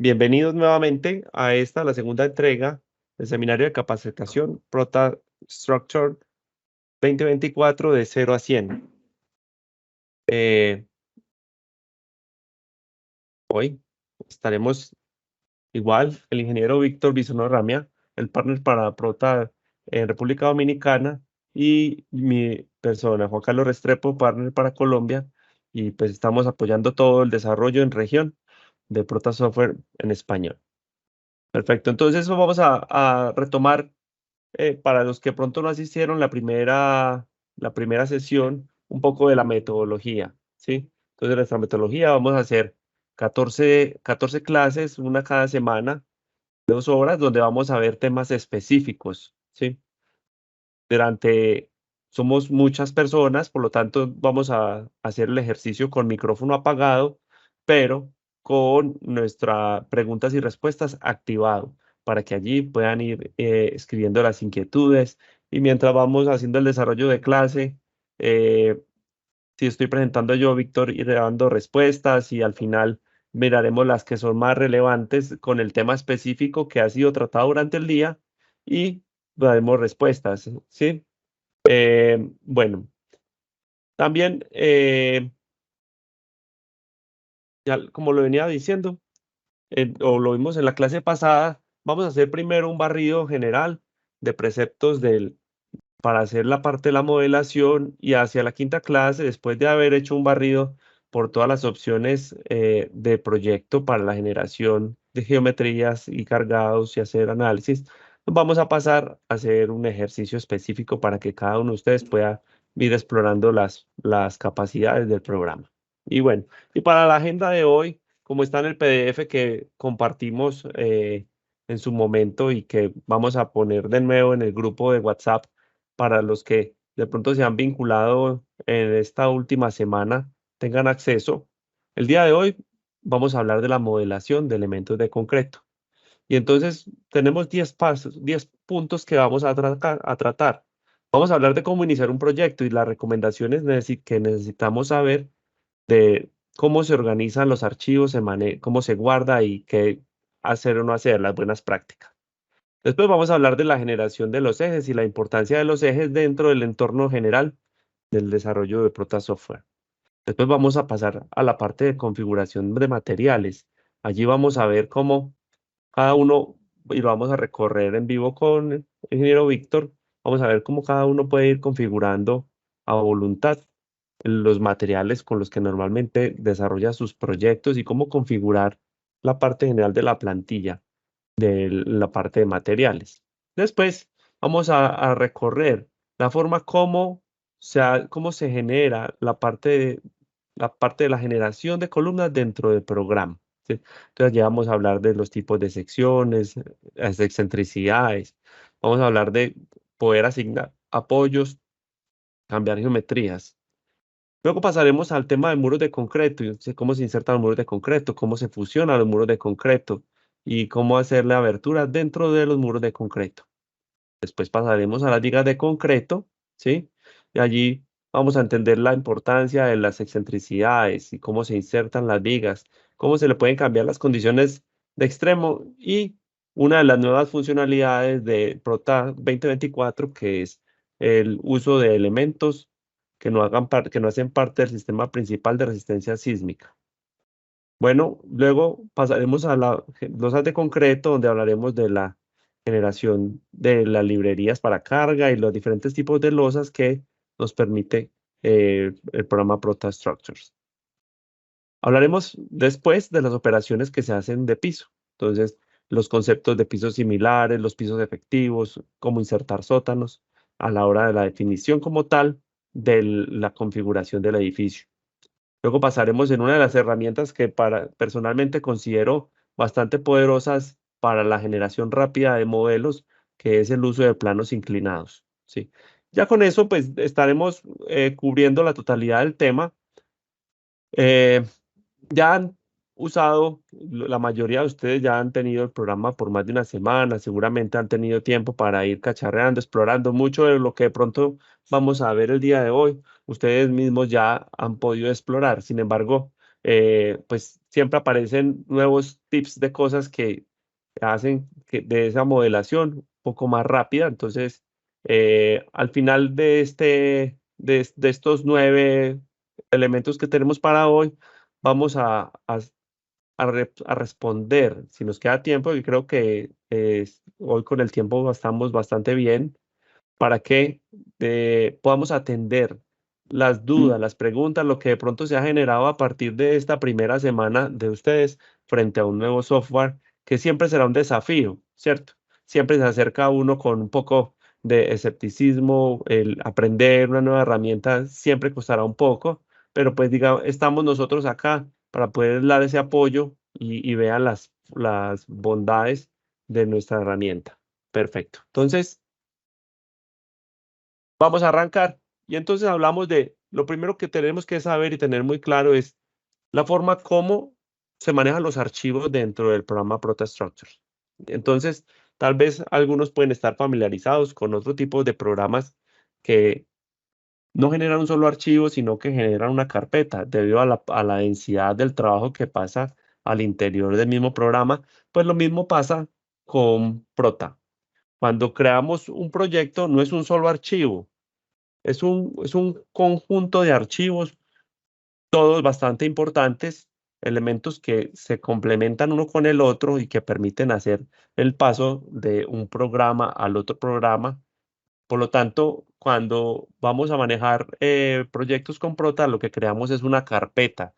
Bienvenidos nuevamente a la segunda entrega del seminario de capacitación Prota Structure 2024 de 0 a 100. Hoy estaremos igual el ingeniero Víctor Bisonó Ramia, el partner para Prota en República Dominicana, y mi persona, Juan Carlos Restrepo, partner para Colombia, y pues estamos apoyando todo el desarrollo en región de Prota Software en español. Perfecto, entonces vamos a retomar. Para los que pronto no asistieron la primera sesión, un poco de la metodología, ¿sí? Entonces, nuestra metodología, vamos a hacer 14 clases, una cada semana, 2 horas, donde vamos a ver temas específicos, ¿sí? Somos muchas personas, por lo tanto, vamos a hacer el ejercicio con micrófono apagado, pero con nuestras preguntas y respuestas activado, para que allí puedan ir escribiendo las inquietudes. Y mientras vamos haciendo el desarrollo de clase, eh, si estoy presentando yo, Víctor, iré dando respuestas y al final miraremos las que son más relevantes con el tema específico que ha sido tratado durante el día y daremos respuestas, ¿sí? Bueno, también, ya como lo venía diciendo, o lo vimos en la clase pasada, vamos a hacer primero un barrido general de preceptos para hacer la parte de la modelación, y hacia la quinta clase, después de haber hecho un barrido por todas las opciones de proyecto para la generación de geometrías y cargados y hacer análisis, nos vamos a pasar a hacer un ejercicio específico para que cada uno de ustedes pueda ir explorando las capacidades del programa. Y bueno, y para la agenda de hoy, como está en el PDF que compartimos en su momento y que vamos a poner de nuevo en el grupo de WhatsApp para los que de pronto se han vinculado en esta última semana, tengan acceso. El día de hoy vamos a hablar de la modelación de elementos de concreto. Y entonces tenemos 10 pasos, 10 puntos que vamos a tratar. Vamos a hablar de cómo iniciar un proyecto y las recomendaciones que necesitamos saber de cómo se organizan los archivos, cómo se guarda y qué hacer o no hacer, las buenas prácticas. Después vamos a hablar de la generación de los ejes y la importancia de los ejes dentro del entorno general del desarrollo de Prota Software. Después vamos a pasar a la parte de configuración de materiales. Allí vamos a ver cómo cada uno, y lo vamos a recorrer en vivo con el ingeniero Víctor, vamos a ver cómo cada uno puede ir configurando a voluntad los materiales con los que normalmente desarrolla sus proyectos y cómo configurar la parte general de la plantilla de la parte de materiales. Después vamos a recorrer la forma cómo se genera la parte de la generación de columnas dentro del programa, ¿sí? Entonces ya vamos a hablar de los tipos de secciones, las excentricidades, vamos a hablar de poder asignar apoyos, cambiar geometrías. Luego pasaremos al tema de muros de concreto, y cómo se insertan los muros de concreto, cómo se fusionan los muros de concreto y cómo hacer la abertura dentro de los muros de concreto. Después pasaremos a las vigas de concreto, ¿sí? Y allí vamos a entender la importancia de las excentricidades y cómo se insertan las vigas, cómo se le pueden cambiar las condiciones de extremo y una de las nuevas funcionalidades de Prota 2024, que es el uso de elementos que no hacen parte del sistema principal de resistencia sísmica. Bueno, luego pasaremos a las losas de concreto, donde hablaremos de la generación de las librerías para carga y los diferentes tipos de losas que nos permite el programa Prota Structures. Hablaremos después de las operaciones que se hacen de piso. Entonces, los conceptos de pisos similares, los pisos efectivos, cómo insertar sótanos a la hora de la definición como tal de la configuración del edificio. Luego pasaremos en una de las herramientas que personalmente considero bastante poderosas para la generación rápida de modelos, que es el uso de planos inclinados, ¿sí? Ya con eso, pues estaremos cubriendo la totalidad del tema. Eh, ya han usado, la mayoría de ustedes ya han tenido el programa por más de una semana, seguramente han tenido tiempo para ir cacharreando, explorando mucho de lo que de pronto vamos a ver el día de hoy. Ustedes mismos ya han podido explorar. Sin embargo, pues siempre aparecen nuevos tips de cosas que hacen que de esa modelación un poco más rápida. Entonces, al final de estos 9 elementos que tenemos para hoy, vamos a responder, si nos queda tiempo, y creo que hoy con el tiempo estamos bastante bien, para que podamos atender las dudas, las preguntas, lo que de pronto se ha generado a partir de esta primera semana de ustedes frente a un nuevo software que siempre será un desafío, ¿cierto? Siempre se acerca a uno con un poco de escepticismo, el aprender una nueva herramienta siempre costará un poco, pero pues diga, estamos nosotros acá para poder dar ese apoyo y vean las bondades de nuestra herramienta. Perfecto. Entonces, vamos a arrancar. Y entonces hablamos de lo primero que tenemos que saber y tener muy claro es la forma como se manejan los archivos dentro del programa ProtaStructures. Entonces, tal vez algunos pueden estar familiarizados con otro tipo de programas que no generan un solo archivo, sino que generan una carpeta debido a la densidad del trabajo que pasa al interior del mismo programa. Pues lo mismo pasa con Prota. Cuando creamos un proyecto, no es un solo archivo, es un conjunto de archivos, todos bastante importantes, elementos que se complementan uno con el otro y que permiten hacer el paso de un programa al otro programa. Por lo tanto, cuando vamos a manejar proyectos con Prota, lo que creamos es una carpeta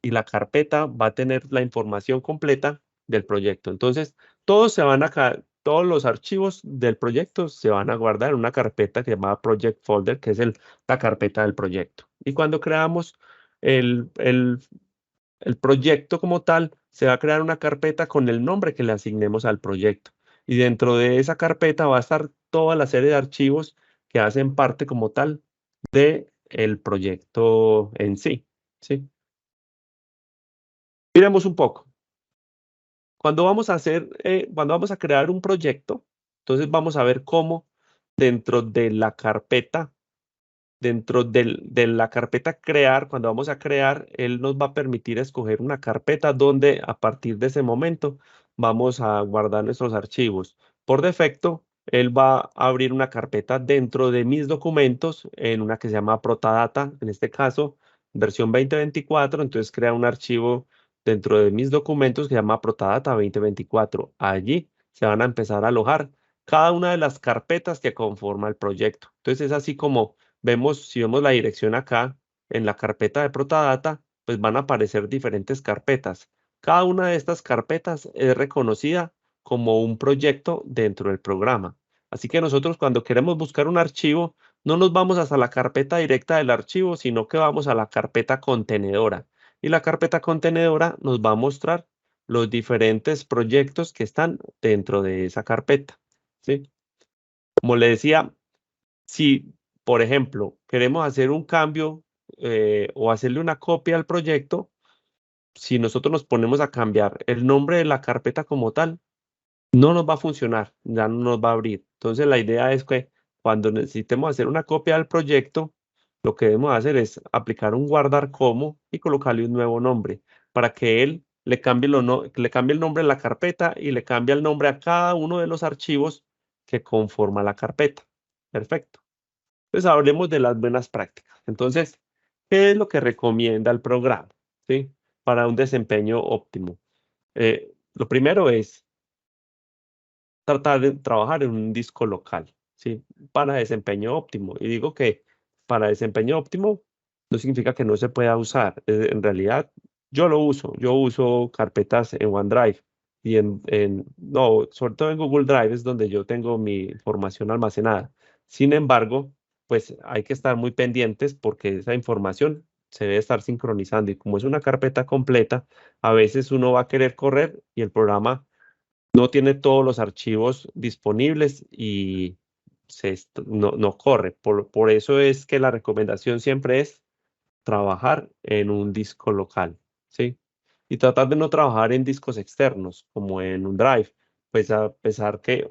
y la carpeta va a tener la información completa del proyecto. Entonces, todos los archivos del proyecto se van a guardar en una carpeta que se llama Project Folder, que es la carpeta del proyecto. Y cuando creamos el, el, el proyecto como tal, se va a crear una carpeta con el nombre que le asignemos al proyecto. Y dentro de esa carpeta va a estar toda la serie de archivos que hacen parte como tal de el proyecto en sí, ¿sí? Miremos un poco. Cuando vamos a crear un proyecto, entonces vamos a ver cómo dentro de la carpeta, de la carpeta crear, cuando vamos a crear, él nos va a permitir escoger una carpeta donde a partir de ese momento vamos a guardar nuestros archivos. Por defecto, él va a abrir una carpeta dentro de mis documentos en una que se llama Protadata, en este caso, versión 2024. Entonces crea un archivo dentro de mis documentos que se llama Protadata 2024. Allí se van a empezar a alojar cada una de las carpetas que conforma el proyecto. Entonces es así como si vemos la dirección acá en la carpeta de Protadata, pues van a aparecer diferentes carpetas. Cada una de estas carpetas es reconocida como un proyecto dentro del programa. Así que nosotros cuando queremos buscar un archivo, no nos vamos hasta la carpeta directa del archivo, sino que vamos a la carpeta contenedora. Y la carpeta contenedora nos va a mostrar los diferentes proyectos que están dentro de esa carpeta, ¿sí? Como le decía, si, por ejemplo, queremos hacer un cambio o hacerle una copia al proyecto, si nosotros nos ponemos a cambiar el nombre de la carpeta como tal, no nos va a funcionar, ya no nos va a abrir. Entonces, la idea es que cuando necesitemos hacer una copia del proyecto, lo que debemos hacer es aplicar un guardar como y colocarle un nuevo nombre para que él le cambie el nombre de la carpeta y le cambie el nombre a cada uno de los archivos que conforma la carpeta. Perfecto. Entonces, hablemos de las buenas prácticas. Entonces, ¿qué es lo que recomienda el programa? ¿Sí? Para un desempeño óptimo. Lo primero es tratar de trabajar en un disco local, ¿sí? Para desempeño óptimo. Y digo que para desempeño óptimo no significa que no se pueda usar. En realidad, yo uso carpetas en OneDrive y no, sobre todo en Google Drive es donde yo tengo mi información almacenada. Sin embargo, pues hay que estar muy pendientes porque esa información se debe estar sincronizando y como es una carpeta completa, a veces uno va a querer correr y el programa no tiene todos los archivos disponibles y no corre. Por eso es que la recomendación siempre es trabajar en un disco local, ¿sí? Y tratar de no trabajar en discos externos, como en un drive, pues a pesar que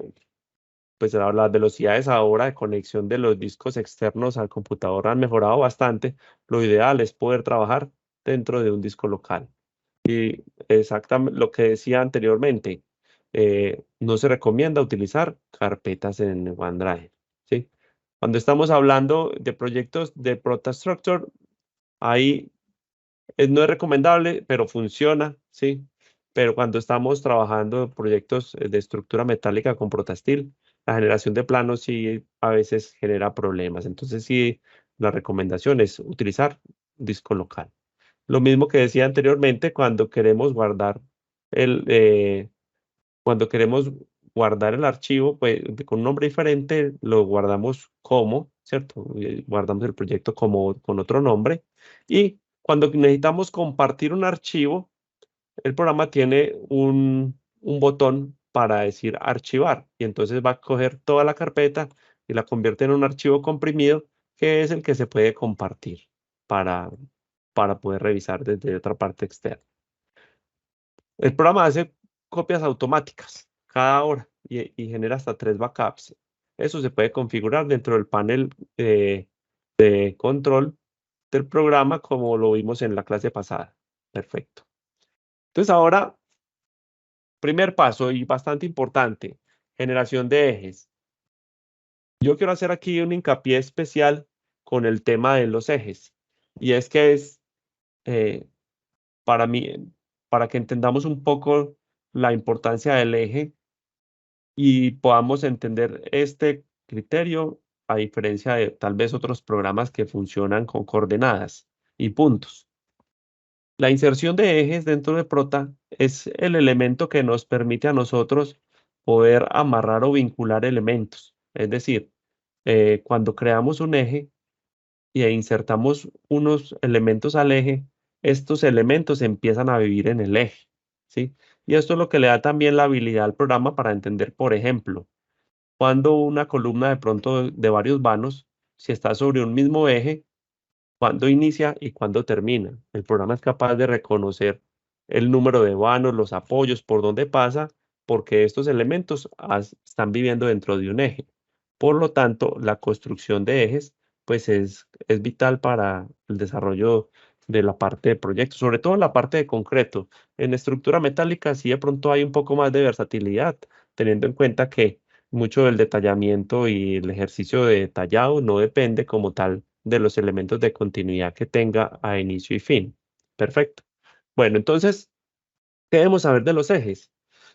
pues las velocidades ahora de conexión de los discos externos al computador han mejorado bastante, lo ideal es poder trabajar dentro de un disco local. Y exactamente lo que decía anteriormente, no se recomienda utilizar carpetas en OneDrive, ¿sí? Cuando estamos hablando de proyectos de ProtaStructure, ahí no es recomendable, pero funciona, ¿sí? Pero cuando estamos trabajando en proyectos de estructura metálica con ProtaSteel, la generación de planos sí a veces genera problemas. Entonces sí, la recomendación es utilizar disco local. Lo mismo que decía anteriormente, el, eh, cuando queremos guardar el archivo, pues con un nombre diferente, lo guardamos como, ¿cierto? Guardamos el proyecto como con otro nombre. Y cuando necesitamos compartir un archivo, el programa tiene un botón para decir archivar. Y entonces va a coger toda la carpeta y la convierte en un archivo comprimido, que es el que se puede compartir para, para poder revisar desde otra parte externa. El programa hace copias automáticas cada hora y genera hasta 3 backups. Eso se puede configurar dentro del panel de control del programa, como lo vimos en la clase pasada. Perfecto. Entonces ahora, primer paso y bastante importante, generación de ejes. Yo quiero hacer aquí un hincapié especial con el tema de los ejes. Y es que eh, para mí, para que entendamos un poco la importancia del eje y podamos entender este criterio a diferencia de tal vez otros programas que funcionan con coordenadas y puntos. La inserción de ejes dentro de Prota es el elemento que nos permite a nosotros poder amarrar o vincular elementos. Es decir, cuando creamos un eje e insertamos unos elementos al eje, estos elementos empiezan a vivir en el eje, ¿sí? Y esto es lo que le da también la habilidad al programa para entender, por ejemplo, cuando una columna de pronto de varios vanos, si está sobre un mismo eje, cuándo inicia y cuándo termina. El programa es capaz de reconocer el número de vanos, los apoyos, por dónde pasa, porque estos elementos están viviendo dentro de un eje. Por lo tanto, la construcción de ejes pues es vital para el desarrollo de la parte de proyectos, sobre todo en la parte de concreto. En estructura metálica sí de pronto hay un poco más de versatilidad, teniendo en cuenta que mucho del detallamiento y el ejercicio de detallado no depende como tal de los elementos de continuidad que tenga a inicio y fin. Perfecto. Bueno, entonces, ¿qué debemos saber de los ejes?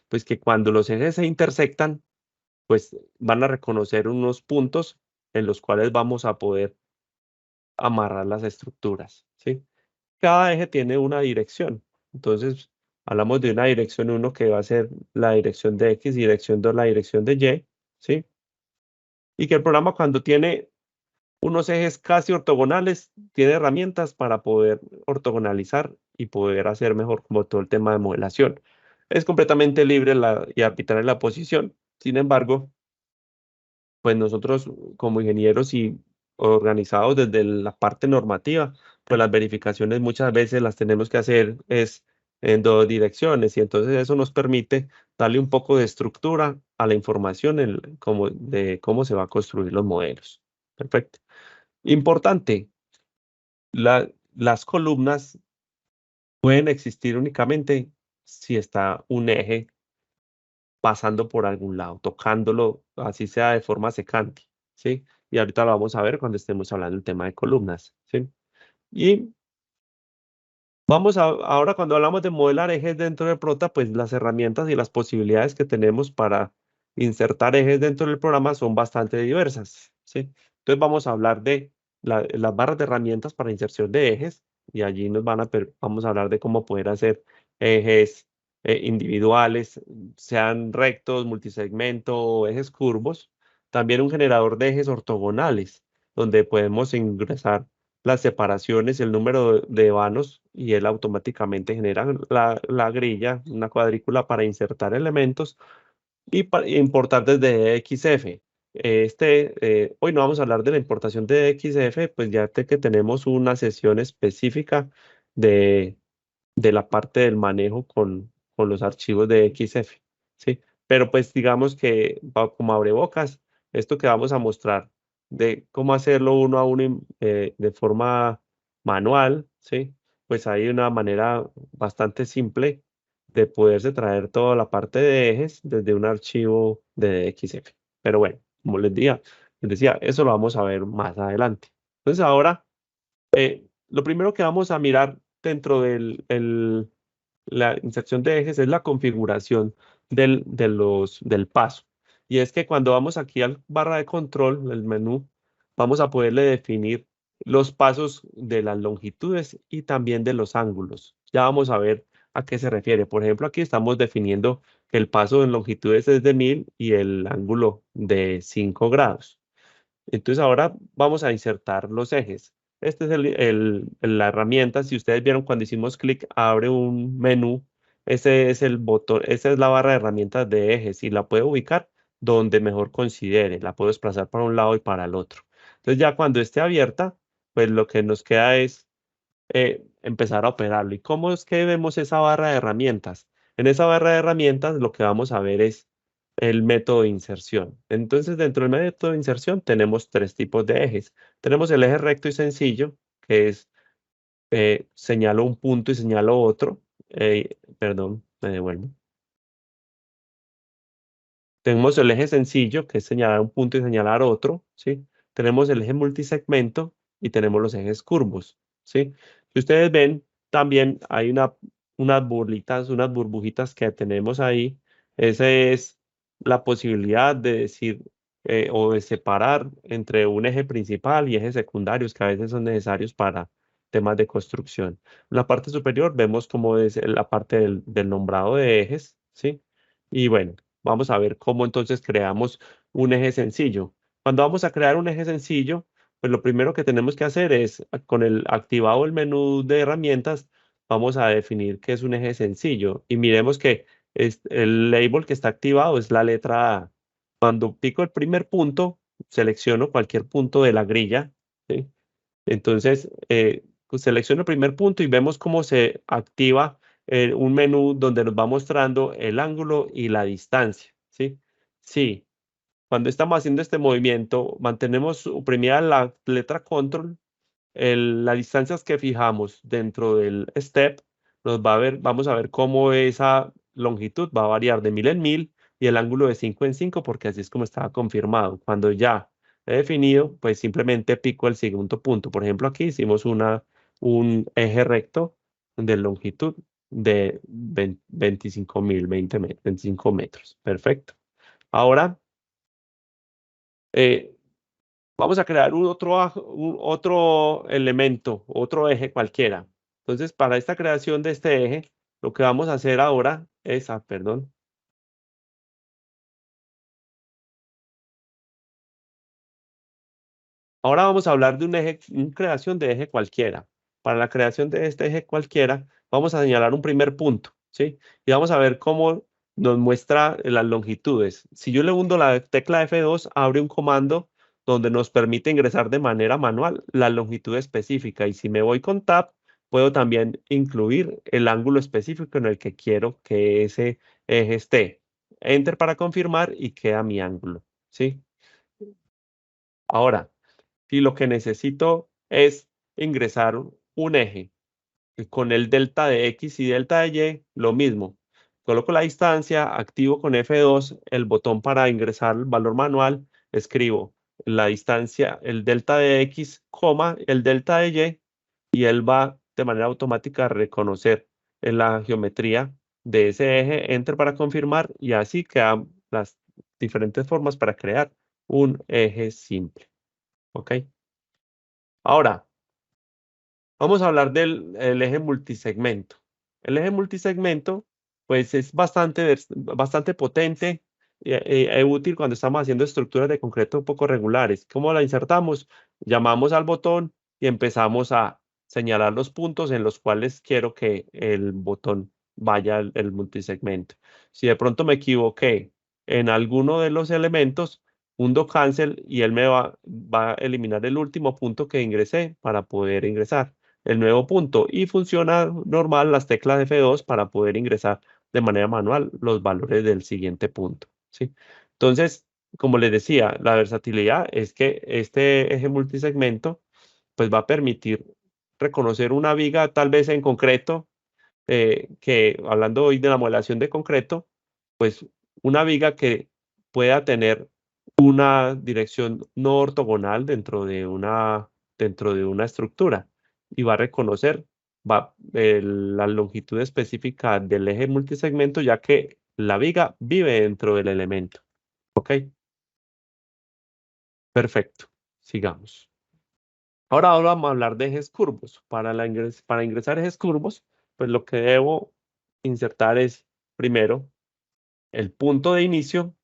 Pues que cuando los ejes se intersectan, pues van a reconocer unos puntos en los cuales vamos a poder amarrar las estructuras, ¿sí? Cada eje tiene una dirección. Entonces, hablamos de una dirección 1 que va a ser la dirección de X, dirección 2 la dirección de Y, ¿sí? Y que el programa cuando tiene unos ejes casi ortogonales, tiene herramientas para poder ortogonalizar y poder hacer mejor como todo el tema de modelación. Es completamente libre y arbitraria la posición. Sin embargo, pues nosotros como ingenieros y organizados desde la parte normativa, pues las verificaciones muchas veces las tenemos que hacer es en 2 direcciones y entonces eso nos permite darle un poco de estructura a la información de cómo se va a construir los modelos. Perfecto. Importante, las columnas pueden existir únicamente si está un eje pasando por algún lado, tocándolo, así sea de forma secante, ¿sí? Y ahorita lo vamos a ver cuando estemos hablando del tema de columnas, ¿sí? Y ahora cuando hablamos de modelar ejes dentro de Prota, pues las herramientas y las posibilidades que tenemos para insertar ejes dentro del programa son bastante diversas, ¿sí? Entonces vamos a hablar de las barras de herramientas para inserción de ejes y allí vamos a hablar de cómo poder hacer ejes individuales, sean rectos, multisegmento o ejes curvos. También un generador de ejes ortogonales, donde podemos ingresar las separaciones, el número de vanos y él automáticamente genera la grilla, una cuadrícula para insertar elementos y para importar desde XF. Hoy no vamos a hablar de la importación de XF, pues ya que tenemos una sesión específica de, de la parte del manejo con los archivos de XF, ¿sí? Pero pues digamos que como abrebocas, esto que vamos a mostrar de cómo hacerlo uno a uno de forma manual, ¿sí? pues hay una manera bastante simple de poderse traer toda la parte de ejes desde un archivo de DXF. Pero bueno, como les decía, eso lo vamos a ver más adelante. Entonces ahora, lo primero que vamos a mirar dentro la inserción de ejes es la configuración del paso. Y es que cuando vamos aquí al barra de control, el menú, vamos a poderle definir los pasos de las longitudes y también de los ángulos. Ya vamos a ver a qué se refiere. Por ejemplo, aquí estamos definiendo que el paso en longitudes es de 1000 y el ángulo de 5 grados. Entonces ahora vamos a insertar los ejes. Esta es la herramienta. Si ustedes vieron cuando hicimos clic, abre un menú. Ese es el botón, esa es la barra de herramientas de ejes y la puede ubicar donde mejor considere. La puedo desplazar para un lado y para el otro. Entonces ya cuando esté abierta, pues lo que nos queda es empezar a operarlo. ¿Y cómo es que vemos esa barra de herramientas? En esa barra de herramientas lo que vamos a ver es el método de inserción. Entonces, dentro del método de inserción tenemos tres tipos de ejes. Tenemos el eje recto y sencillo, que es señalo un punto y señalo otro. Perdón, me devuelvo. Tenemos el eje sencillo, que es señalar un punto y señalar otro, ¿sí? Tenemos el eje multisegmento y tenemos los ejes curvos, ¿sí? Si ustedes ven, también hay unas bolitas, unas burbujitas que tenemos ahí. Esa es la posibilidad de decir o de separar entre un eje principal y ejes secundarios que a veces son necesarios para temas de construcción. En la parte superior vemos cómo es la parte del nombrado de ejes, ¿sí? Y bueno. Vamos a ver cómo entonces creamos un eje sencillo. Cuando vamos a crear un eje sencillo, pues lo primero que tenemos que hacer es, con el activado el menú de herramientas, vamos a definir qué es un eje sencillo. Y miremos que el label que está activado es la letra A. Cuando pico el primer punto, selecciono cualquier punto de la grilla, ¿sí? Entonces, pues selecciono el primer punto y vemos cómo se activa un menú donde nos va mostrando el ángulo y la distancia, ¿sí? Sí, cuando estamos haciendo este movimiento, mantenemos oprimida la letra control, las distancias que fijamos dentro del step, vamos a ver cómo esa longitud va a variar de 1000 en 1000 y el ángulo de 5 en 5, porque así es como estaba confirmado. Cuando ya he definido, pues simplemente pico el segundo punto. Por ejemplo, aquí hicimos un eje recto de longitud de 25.000, 25 metros. Perfecto. Ahora, eh, vamos a crear un otro elemento, otro eje cualquiera. Entonces, para esta creación de este eje, lo que vamos a hacer ahora es, perdón. Ahora vamos a hablar de un eje, una creación de eje cualquiera. Para la creación de este eje cualquiera, vamos a señalar un primer punto, ¿sí? Y vamos a ver cómo nos muestra las longitudes. Si yo le hundo la tecla F2, abre un comando donde nos permite ingresar de manera manual la longitud específica. Y si me voy con Tab, puedo también incluir el ángulo específico en el que quiero que ese eje esté. Enter para confirmar y queda mi ángulo, ¿sí? Ahora, si lo que necesito es ingresar un eje con el delta de X y delta de Y, lo mismo. Coloco la distancia, activo con F2 el botón para ingresar el valor manual, escribo la distancia, el delta de X, coma, el delta de y él va de manera automática a reconocer en la geometría de ese eje, enter para confirmar y así quedan las diferentes formas para crear un eje simple. ¿Ok? Ahora, vamos a hablar del eje multisegmento. El eje multisegmento, pues es bastante potente y útil cuando estamos haciendo estructuras de concreto un poco regulares. ¿Cómo la insertamos? Llamamos al botón y empezamos a señalar los puntos en los cuales quiero que el botón vaya el multisegmento. Si de pronto me equivoqué en alguno de los elementos, hundo cancel y él va a eliminar el último punto que ingresé para poder ingresar el nuevo punto y funciona normal las teclas F2 para poder ingresar de manera manual los valores del siguiente punto, ¿sí? Entonces, como les decía, la versatilidad es que este eje multisegmento pues va a permitir reconocer una viga tal vez en concreto, que hablando hoy de la modelación de concreto, pues una viga que pueda tener una dirección no ortogonal dentro de una estructura y va a reconocer la longitud específica del eje multisegmento, ya que la viga vive dentro del elemento. ¿Ok? Perfecto. Sigamos. Ahora vamos a hablar de ejes curvos. Para ingresar ejes curvos, pues lo que debo insertar es primero el punto de inicio,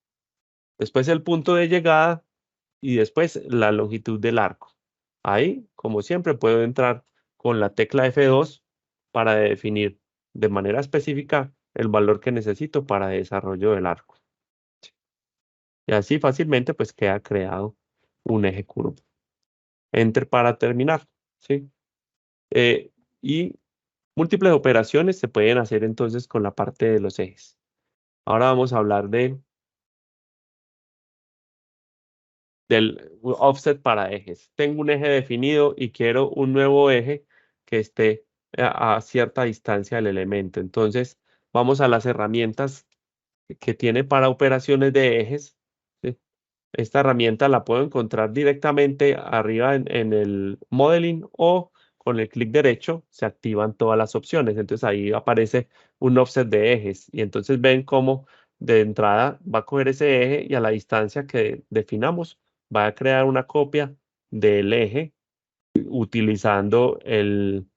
después el punto de llegada y después la longitud del arco. Ahí, como siempre, puedo entrar con la tecla F2 para definir de manera específica el valor que necesito para desarrollo del arco. Y así fácilmente pues queda creado un eje curvo. Enter para terminar, ¿sí? Y múltiples operaciones se pueden hacer entonces con la parte de los ejes. Ahora vamos a hablar del offset para ejes. Tengo un eje definido y quiero un nuevo eje que esté a cierta distancia del elemento. Entonces, vamos a las herramientas que tiene para operaciones de ejes. ¿Sí? Esta herramienta la puedo encontrar directamente arriba en el modeling o con el clic derecho se activan todas las opciones. Entonces ahí aparece un offset de ejes y entonces ven cómo de entrada va a coger ese eje y a la distancia que definamos va a crear una copia del eje utilizando el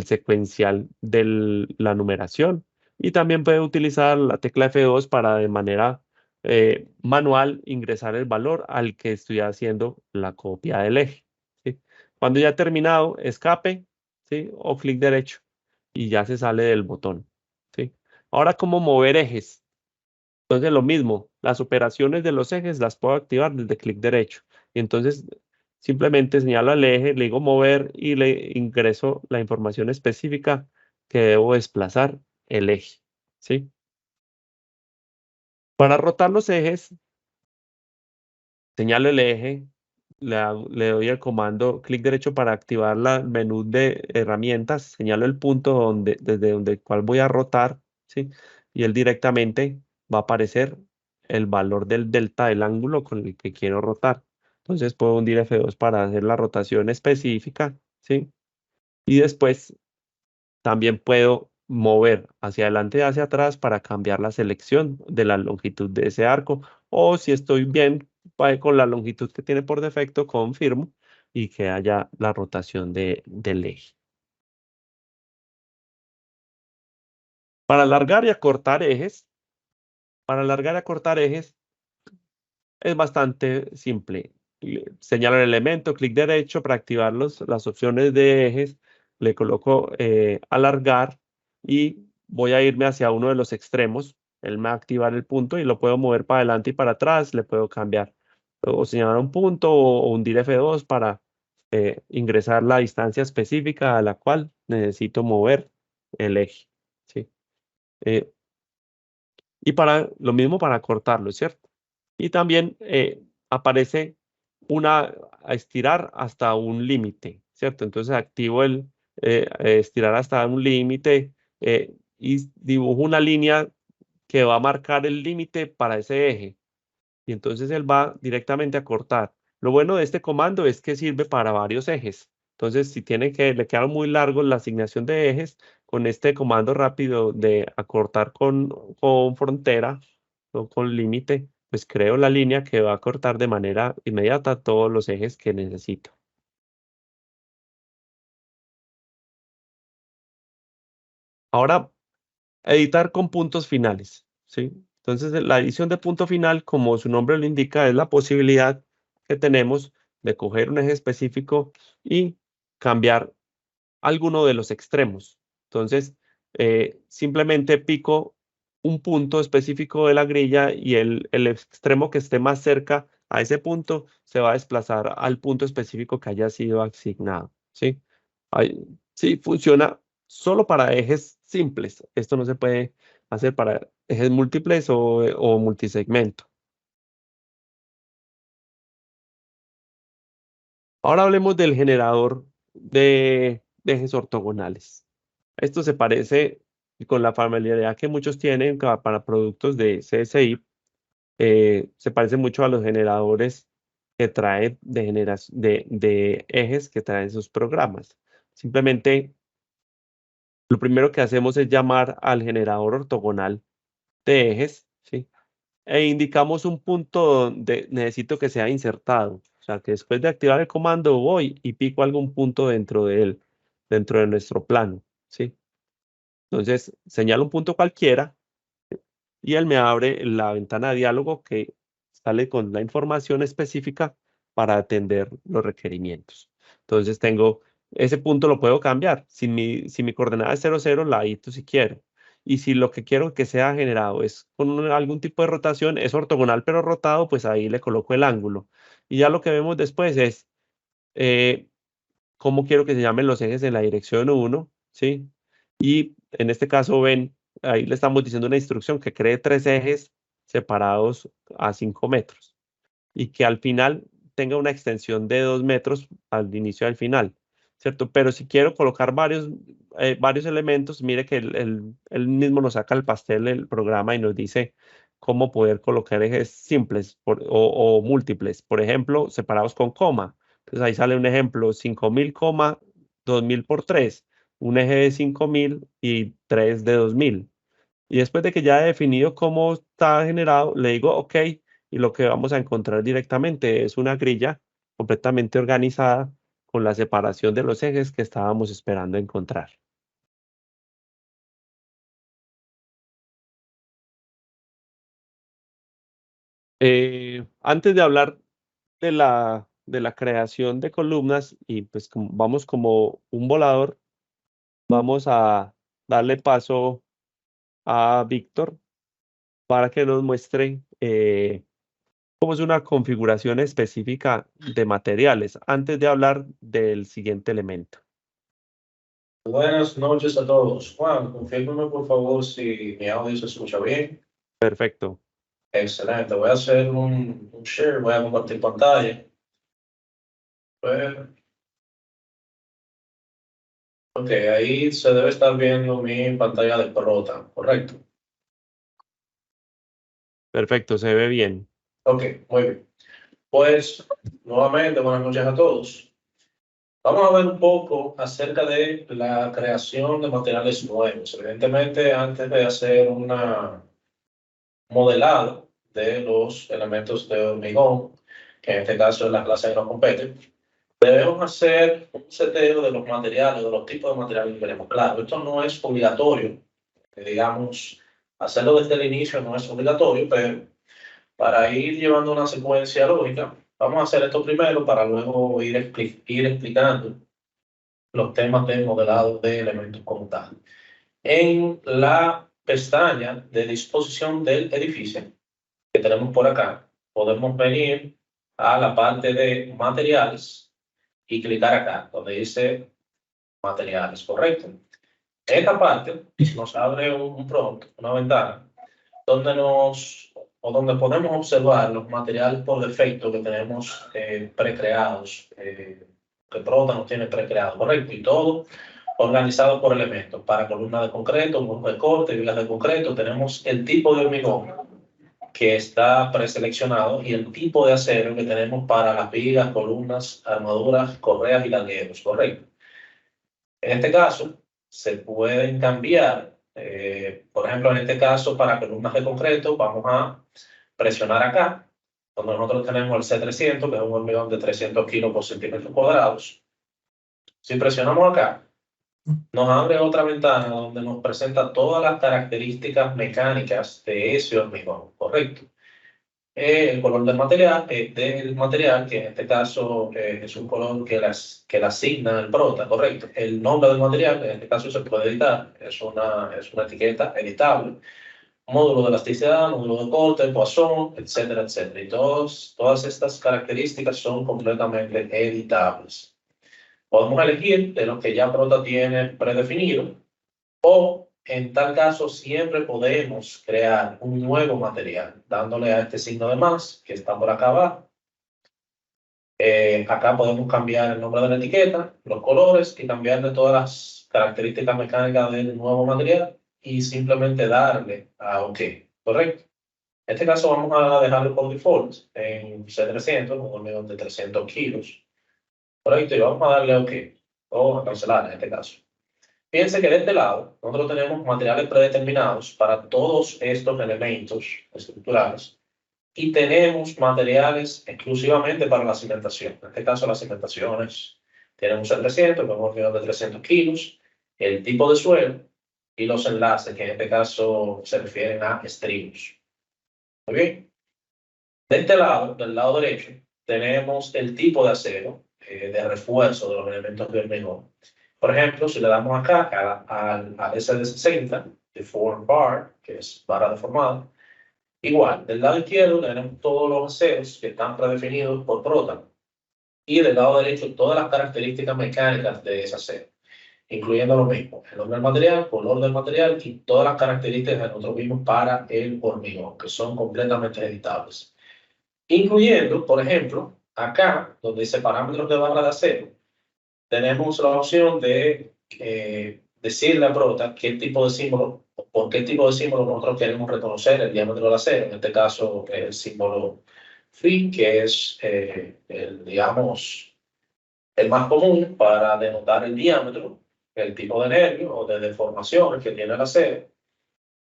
secuencial de la numeración. Y también puede utilizar la tecla F2 para de manera manual ingresar el valor al que estoy haciendo la copia del eje. ¿Sí? Cuando ya he terminado, escape, ¿sí? O clic derecho y ya se sale del botón. ¿Sí? Ahora, ¿cómo mover ejes? Entonces, lo mismo, las operaciones de los ejes las puedo activar desde clic derecho. Y entonces, simplemente señalo al eje, le digo mover y le ingreso la información específica que debo desplazar el eje. ¿Sí? Para rotar los ejes, señalo el eje, le doy el comando clic derecho para activar el menú de herramientas, señalo el punto desde donde el cual voy a rotar, ¿sí? Y él directamente va a aparecer el valor del delta del ángulo con el que quiero rotar. Entonces puedo hundir F2 para hacer la rotación específica, ¿sí? Y después también puedo mover hacia adelante y hacia atrás para cambiar la selección de la longitud de ese arco. O si estoy bien con la longitud que tiene por defecto, confirmo y que haya la rotación del eje. Para alargar y acortar ejes, para alargar y acortar ejes es bastante simple. Señalo el elemento, clic derecho para activar las opciones de ejes. Le coloco alargar y voy a irme hacia uno de los extremos. Él me va a activar el punto y lo puedo mover para adelante y para atrás. Le puedo cambiar o señalar un punto o hundir F2 para ingresar la distancia específica a la cual necesito mover el eje. ¿Sí? Eh, y para lo mismo para cortarlo, ¿cierto? Y también aparece a estirar hasta un límite, ¿cierto? Entonces activo el estirar hasta un límite y dibujo una línea que va a marcar el límite para ese eje. Y entonces él va directamente a cortar. Lo bueno de este comando es que sirve para varios ejes. Entonces, si le quedaron muy largos la asignación de ejes, con este comando rápido de acortar con frontera o con límite, pues creo la línea que va a cortar de manera inmediata todos los ejes que necesito. Ahora, editar con puntos finales, ¿sí? Entonces, la edición de punto final, como su nombre lo indica, es la posibilidad que tenemos de coger un eje específico y cambiar alguno de los extremos. Entonces, simplemente pico un punto específico de la grilla y el extremo que esté más cerca a ese punto se va a desplazar al punto específico que haya sido asignado. ¿Sí? Sí, funciona solo para ejes simples. Esto no se puede hacer para ejes múltiples o multisegmento. Ahora hablemos del generador ejes ortogonales. Esto se parece con la familiaridad que muchos tienen para productos de CSI, se parece mucho a los generadores que trae de ejes que traen sus programas. Simplemente lo primero que hacemos es llamar al generador ortogonal de ejes, ¿sí? E indicamos un punto donde necesito que sea insertado. O sea, que después de activar el comando voy y pico algún punto dentro de él, dentro de nuestro plano, ¿sí? Entonces, señalo un punto cualquiera y él me abre la ventana de diálogo que sale con la información específica para atender los requerimientos. Entonces tengo ese punto lo puedo cambiar. Si mi coordenada es 00, la edito si quiero. Y si lo que quiero que sea generado es con algún tipo de rotación, es ortogonal pero rotado, pues ahí le coloco el ángulo. Y ya lo que vemos después es eh, cómo quiero que se llamen los ejes en la dirección 1, ¿sí? Y en este caso ven, ahí le estamos diciendo una instrucción que cree 3 ejes separados a 5 metros y que al final tenga una extensión de 2 metros al inicio y al final, ¿cierto? Pero si quiero colocar varios elementos, mire que él mismo nos saca el pastel el programa y nos dice cómo poder colocar ejes simples o múltiples, por ejemplo, separados con coma. Entonces ahí sale un ejemplo, 5000, 2000 por 3, un eje de 5000 y 3 de 2000. Y después de que ya he definido cómo está generado, le digo OK, y lo que vamos a encontrar directamente es una grilla completamente organizada con la separación de los ejes que estábamos esperando encontrar. Antes de hablar de la creación de columnas y pues vamos como un volador, vamos a darle paso a Víctor para que nos muestre cómo es una configuración específica de materiales antes de hablar del siguiente elemento. Buenas noches a todos. Juan, confírmame por favor si mi audio se escucha bien. Perfecto, Excelente. Voy a hacer un share, voy a compartir pantalla. Pues, ok, ahí se debe estar viendo mi pantalla de Prota, ¿correcto? perfecto, se ve bien. Ok, muy bien. Pues, nuevamente, buenas noches a todos. Vamos a ver un poco acerca de la creación de materiales nuevos. Evidentemente, antes de hacer una modelado de los elementos de hormigón, que en este caso es la clase que nos compete, debemos hacer un seteo de los materiales, de los tipos de materiales que queremos. Claro, esto no es obligatorio, digamos, hacerlo desde el inicio no es obligatorio, pero para ir llevando una secuencia lógica, vamos a hacer esto primero para luego ir explicando los temas de modelado de elementos como tal. En la pestaña de disposición del edificio, que tenemos por acá, podemos venir a la parte de materiales y clicar acá, donde dice materiales, correcto. Esta parte nos abre un prompt, una ventana, donde donde podemos observar los materiales por defecto que tenemos precreados, que Prota nos tiene precreado, correcto, y todo organizado por elementos. Para columnas de concreto, muros de corte, vigas de concreto, tenemos el tipo de hormigón que está preseleccionado y el tipo de acero que tenemos para las vigas, columnas, armaduras, correas y largueros, correcto. En este caso, se pueden cambiar, por ejemplo, en este caso, para columnas de concreto, vamos a presionar acá, donde nosotros tenemos el C300, que es un hormigón de 300 kilos por centímetros cuadrados. Si presionamos acá, nos abre otra ventana donde nos presenta todas las características mecánicas de ese hormigón, correcto. El color del material, que en este caso es un color que le asigna el prota, correcto. El nombre del material, en este caso se puede editar, es una etiqueta editable. Módulo de elasticidad, módulo de corte, Poisson, etcétera, etcétera. Y todas estas características son completamente editables. Podemos elegir de lo que ya prota tiene predefinido o en tal caso, siempre podemos crear un nuevo material, dándole a este signo de más, que está por acá abajo, Acá podemos cambiar el nombre de la etiqueta, los colores y cambiarle todas las características mecánicas del nuevo material y simplemente darle a OK, ¿correcto? En este caso vamos a dejarlo por default en C300, un hormigón de 300 kilos, ¿correcto? Y vamos a darle OK, o a cancelar en este caso. Fíjense que de este lado nosotros tenemos materiales predeterminados para todos estos elementos estructurales y tenemos materiales exclusivamente para la cimentación. En este caso, las cimentaciones tienen un C300, que es un hormigón de 300 kilos, el tipo de suelo y los enlaces, que en este caso se refieren a estribos. Muy bien. De este lado, del lado derecho, tenemos el tipo de acero de refuerzo de los elementos de hormigón. Por ejemplo, si le damos acá al SD60, de form bar, que es barra deformada, igual, del lado izquierdo tenemos todos los aceros que están predefinidos por Protan y del lado derecho todas las características mecánicas de ese acero, incluyendo lo mismo, el nombre del material, color del material y todas las características que nosotros vimos para el hormigón, que son completamente editables. Incluyendo, por ejemplo, acá, donde dice parámetros de barra de acero, tenemos la opción de decirle a Prota qué tipo de símbolo, por qué tipo de símbolo nosotros queremos reconocer el diámetro del acero. En este caso, el símbolo Phi, que es, digamos, el más común para denotar el diámetro, el tipo de nervio o de deformaciones que tiene el acero.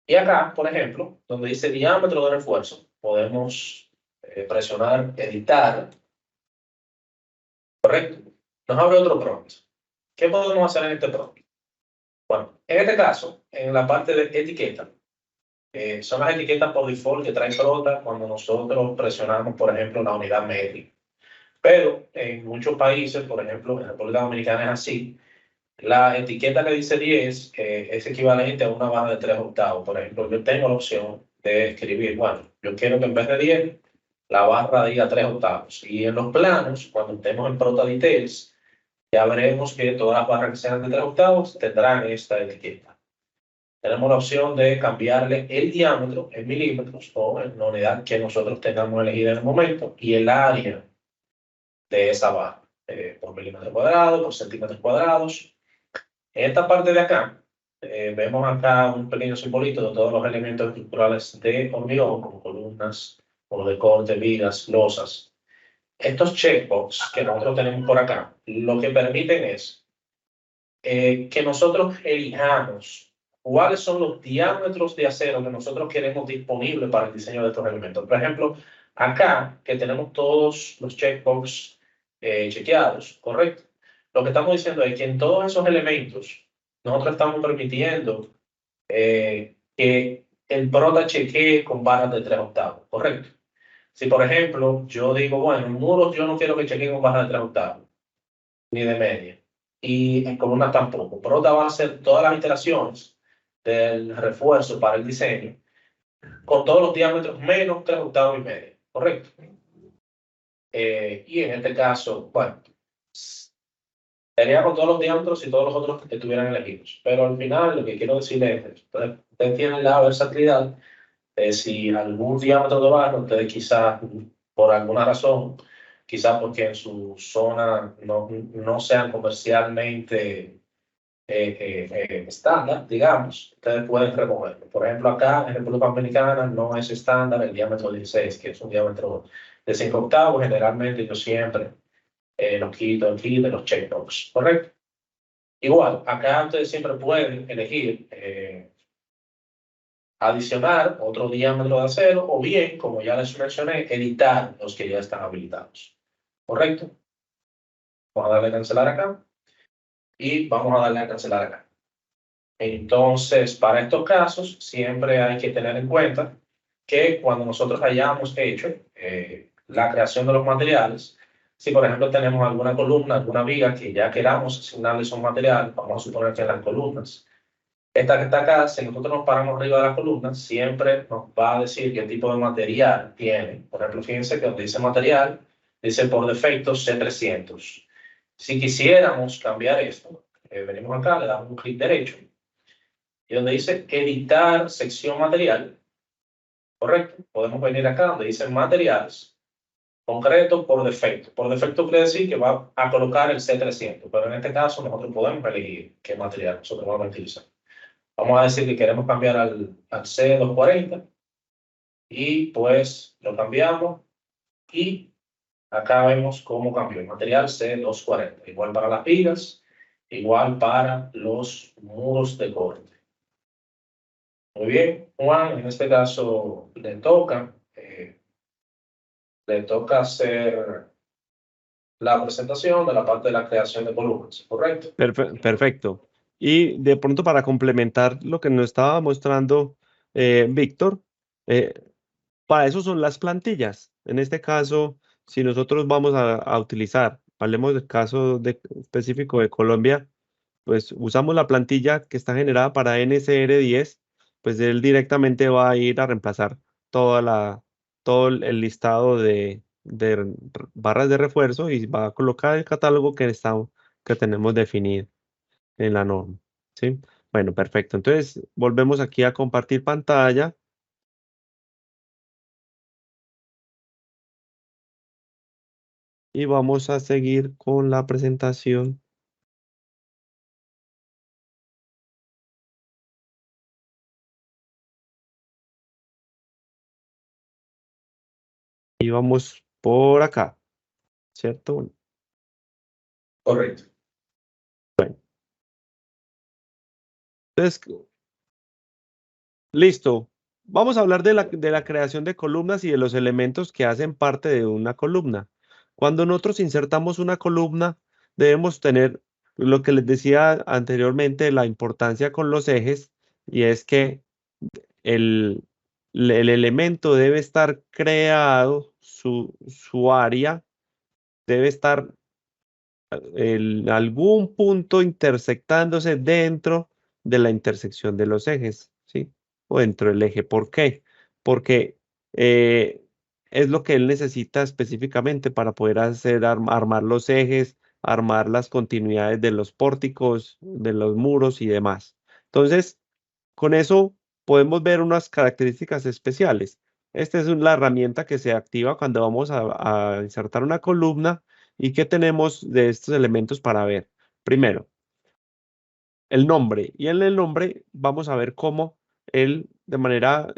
Y acá, por ejemplo, donde dice diámetro de refuerzo, podemos presionar editar, ¿correcto? Nos abre otro prompt. ¿Qué podemos hacer en este prompt? Bueno, en este caso, en la parte de etiqueta, son las etiquetas por default que trae Prota cuando nosotros presionamos, por ejemplo, la unidad métrica. Pero en muchos países, por ejemplo, en República Dominicana es así, la etiqueta que dice 10 es equivalente a una barra de 3 octavos. Por ejemplo, yo tengo la opción de escribir, bueno, yo quiero que en vez de 10, la barra diga 3 octavos. Y en los planos, cuando estemos en Prota Details, ya veremos que todas las barras que sean de 3 octavos tendrán esta etiqueta. Tenemos la opción de cambiarle el diámetro en milímetros o en la unidad que nosotros tengamos elegida en el momento y el área de esa barra, por milímetros cuadrados, por centímetros cuadrados. En esta parte de acá, vemos acá un pequeño simbolito de todos los elementos estructurales de hormigón, como columnas, como de corte, vigas, losas. Estos checkbox que nosotros tenemos por acá, lo que permiten es que nosotros elijamos cuáles son los diámetros de acero que nosotros queremos disponibles para el diseño de estos elementos. Por ejemplo, acá que tenemos todos los checkbox chequeados, ¿correcto? Lo que estamos diciendo es que en todos esos elementos nosotros estamos permitiendo que el prota chequee con barras de 3 octavos, ¿correcto? Si, por ejemplo, yo digo, bueno, en muros yo no quiero que chequeen con barras de 3 octavos, ni de media, y en columnas tampoco. Prota va a hacer todas las iteraciones del refuerzo para el diseño con todos los diámetros menos 3 octavos y medio, ¿correcto? Y en este caso, bueno, sería con todos los diámetros y todos los otros que estuvieran elegidos. Pero al final lo que quiero decirles es, ustedes tienen la versatilidad de si algún diámetro de barra, ustedes quizás por alguna razón, quizás porque en su zona no sean comercialmente estándar, digamos, ustedes pueden removerlo. Por ejemplo, acá en República Dominicana no es estándar el diámetro 16, que es un diámetro de 5 octavos. Generalmente yo siempre lo quito aquí de los checkbox, ¿correcto? Igual, acá ustedes siempre pueden elegir adicionar otro diámetro de acero o bien, como ya les mencioné, editar los que ya están habilitados, ¿correcto? Vamos a darle a cancelar acá y vamos a darle a cancelar acá. Entonces, para estos casos, siempre hay que tener en cuenta que cuando nosotros hayamos hecho la creación de los materiales, si por ejemplo tenemos alguna columna, alguna viga que ya queramos asignarles un material, vamos a suponer que en las columnas, esta que está acá, si nosotros nos paramos arriba de la columna, siempre nos va a decir qué tipo de material tiene. Por ejemplo, fíjense que donde dice material, dice por defecto C300. Si quisiéramos cambiar esto, venimos acá, le damos un clic derecho y donde dice editar sección material, correcto, podemos venir acá donde dice materiales, concreto por defecto. Por defecto quiere decir que va a colocar el C300, pero en este caso nosotros podemos elegir qué material nosotros vamos a utilizar. Vamos a decir que queremos cambiar al C240 y pues lo cambiamos y acá vemos cómo cambió el material C240. Igual para las vigas, igual para los muros de corte. Muy bien, Juan, en este caso le toca hacer la presentación de la parte de la creación de columnas, ¿correcto? Perfecto. Y de pronto para complementar lo que nos estaba mostrando Víctor, eh, para eso son las plantillas. En este caso, si nosotros vamos a utilizar, hablemos del caso específico de Colombia, pues usamos la plantilla que está generada para NCR10, pues él directamente va a ir a reemplazar todo el listado de barras de refuerzo y va a colocar el catálogo que tenemos definido en la norma. ¿Sí? Bueno, perfecto. Entonces, volvemos aquí a compartir pantalla. Y vamos a seguir con la presentación. Y vamos por acá, ¿cierto? Correcto. Entonces, listo. Vamos a hablar de la creación de columnas y de los elementos que hacen parte de una columna. Cuando nosotros insertamos una columna, debemos tener lo que les decía anteriormente, la importancia con los ejes, y es que el, el elemento debe estar creado, su área debe estar en algún punto intersectándose dentro de la intersección de los ejes, ¿sí? O dentro del eje. ¿Por qué? Porque eh, es lo que él necesita específicamente para poder armar los ejes, armar las continuidades de los pórticos, de los muros y demás. Entonces, con eso podemos ver unas características especiales. Esta es la herramienta que se activa cuando vamos a insertar una columna. ¿Y qué tenemos de estos elementos para ver? Primero, el nombre. Y en el nombre vamos a ver cómo él de manera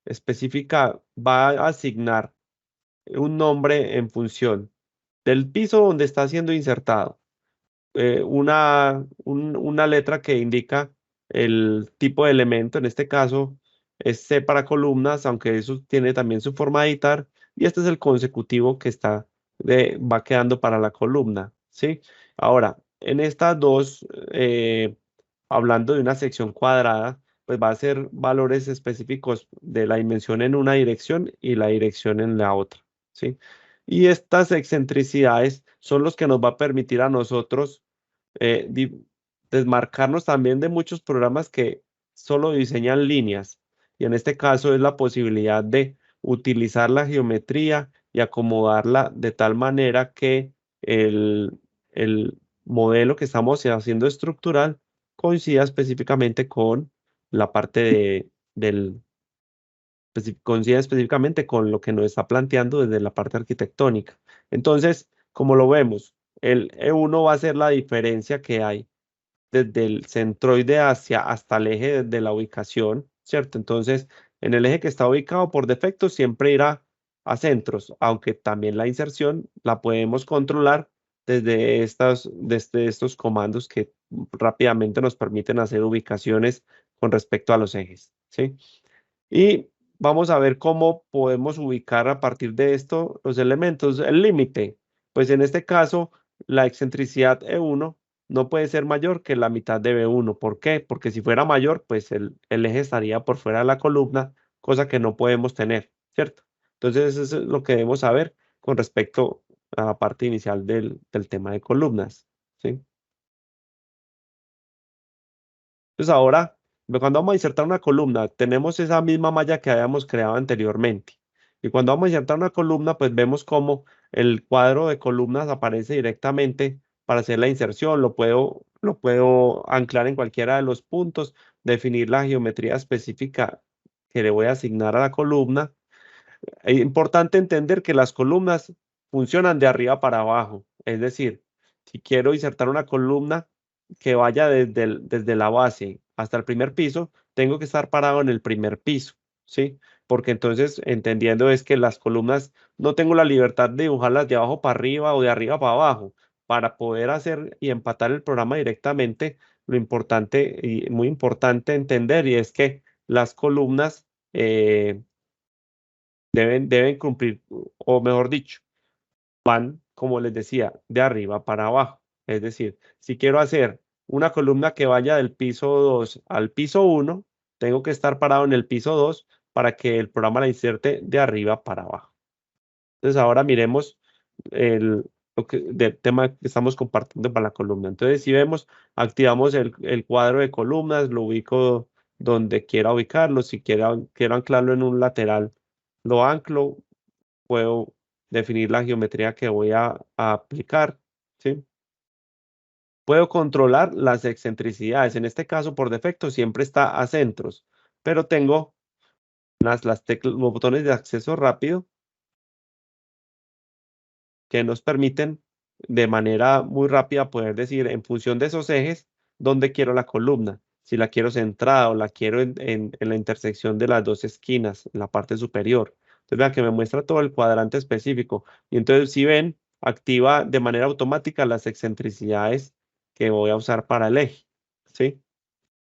específica va a asignar un nombre en función del piso donde está siendo insertado. Una letra que indica el tipo de elemento, en este caso es C para columnas, aunque eso tiene también su forma de editar, y este es el consecutivo que va quedando para la columna, ¿sí? Ahora, en estas dos, hablando de una sección cuadrada, pues va a ser valores específicos de la dimensión en una dirección y la dirección en la otra, ¿sí? Y estas excentricidades son los que nos va a permitir a nosotros desmarcarnos también de muchos programas que solo diseñan líneas. Y en este caso es la posibilidad de utilizar la geometría y acomodarla de tal manera que el modelo que estamos haciendo estructural coincida específicamente con la parte coincida específicamente con lo que nos está planteando desde la parte arquitectónica. Entonces, como lo vemos, el E1 va a ser la diferencia que hay desde el centroide hasta el eje de la ubicación, ¿cierto? Entonces, en el eje que está ubicado por defecto siempre irá a centros, aunque también la inserción la podemos controlar desde estos comandos que rápidamente nos permiten hacer ubicaciones con respecto a los ejes, ¿sí? Y vamos a ver cómo podemos ubicar a partir de esto los elementos. El límite, pues en este caso, la excentricidad E1 no puede ser mayor que la mitad de B1. ¿Por qué? Porque si fuera mayor, pues el eje estaría por fuera de la columna, cosa que no podemos tener, ¿cierto? Entonces, eso es lo que debemos saber con respecto a la parte inicial del tema de columnas, ¿sí? Entonces ahora, cuando vamos a insertar una columna, tenemos esa misma malla que habíamos creado anteriormente. Y cuando vamos a insertar una columna, pues vemos cómo el cuadro de columnas aparece directamente para hacer la inserción. Lo puedo anclar en cualquiera de los puntos, definir la geometría específica que le voy a asignar a la columna. Es importante entender que las columnas funcionan de arriba para abajo. Es decir, si quiero insertar una columna que vaya desde la base hasta el primer piso, tengo que estar parado en el primer piso, ¿sí? Porque entonces, entendiendo es que las columnas no tengo la libertad de dibujarlas de abajo para arriba o de arriba para abajo. Para poder hacer y empatar el programa directamente, lo importante y muy importante entender y es que las columnas deben cumplir, o mejor dicho, van, como les decía, de arriba para abajo. Es decir, si quiero hacer una columna que vaya del piso 2 al piso 1, tengo que estar parado en el piso 2 para que el programa la inserte de arriba para abajo. Entonces ahora miremos del tema que estamos compartiendo para la columna. Entonces si vemos, activamos el cuadro de columnas, lo ubico donde quiera ubicarlo. Si quiero anclarlo en un lateral, lo anclo. Puedo definir la geometría que voy a aplicar, ¿sí? Puedo controlar las excentricidades. En este caso, por defecto, siempre está a centros, pero tengo las teclas, los botones de acceso rápido que nos permiten de manera muy rápida poder decir en función de esos ejes dónde quiero la columna, si la quiero centrada o la quiero en la intersección de las dos esquinas, en la parte superior. Entonces vean que me muestra todo el cuadrante específico y entonces si ven, activa de manera automática las excentricidades que voy a usar para el eje, ¿sí?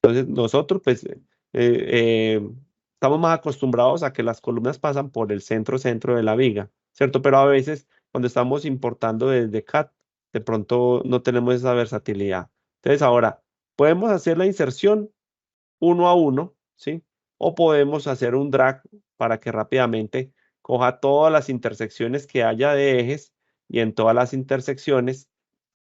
Entonces nosotros pues estamos más acostumbrados a que las columnas pasan por el centro de la viga, ¿cierto? Pero a veces cuando estamos importando desde CAD, de pronto no tenemos esa versatilidad. Entonces ahora podemos hacer la inserción uno a uno, ¿sí? O podemos hacer un drag para que rápidamente coja todas las intersecciones que haya de ejes y en todas las intersecciones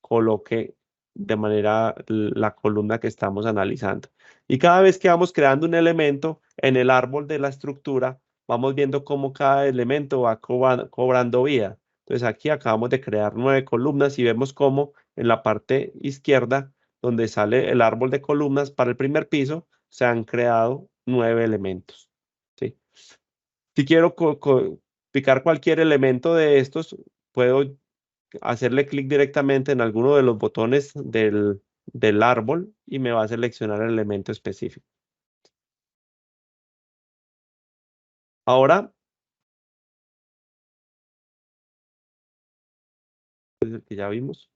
coloque de manera la columna que estamos analizando. Y cada vez que vamos creando un elemento en el árbol de la estructura, vamos viendo cómo cada elemento va cobrando vida. Entonces aquí acabamos de crear 9 columnas y vemos cómo en la parte izquierda, donde sale el árbol de columnas para el primer piso, se han creado 9 elementos. ¿Sí? Si quiero picar cualquier elemento de estos, puedo hacerle clic directamente en alguno de los botones del árbol y me va a seleccionar el elemento específico. Ahora, es el que ya vimos.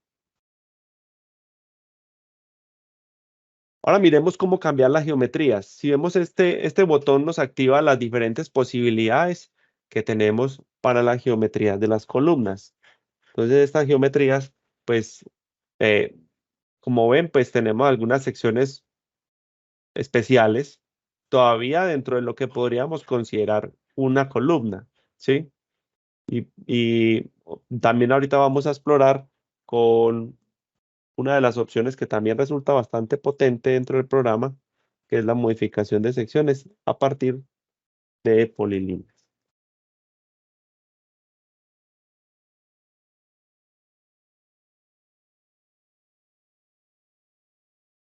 Ahora miremos cómo cambiar las geometrías. Si vemos este botón nos activa las diferentes posibilidades que tenemos para las geometrías de las columnas. Entonces estas geometrías, pues, eh, como ven, pues tenemos algunas secciones especiales todavía dentro de lo que podríamos considerar una columna, ¿sí? Y también ahorita vamos a explorar con una de las opciones que también resulta bastante potente dentro del programa, que es la modificación de secciones a partir de polilíneas.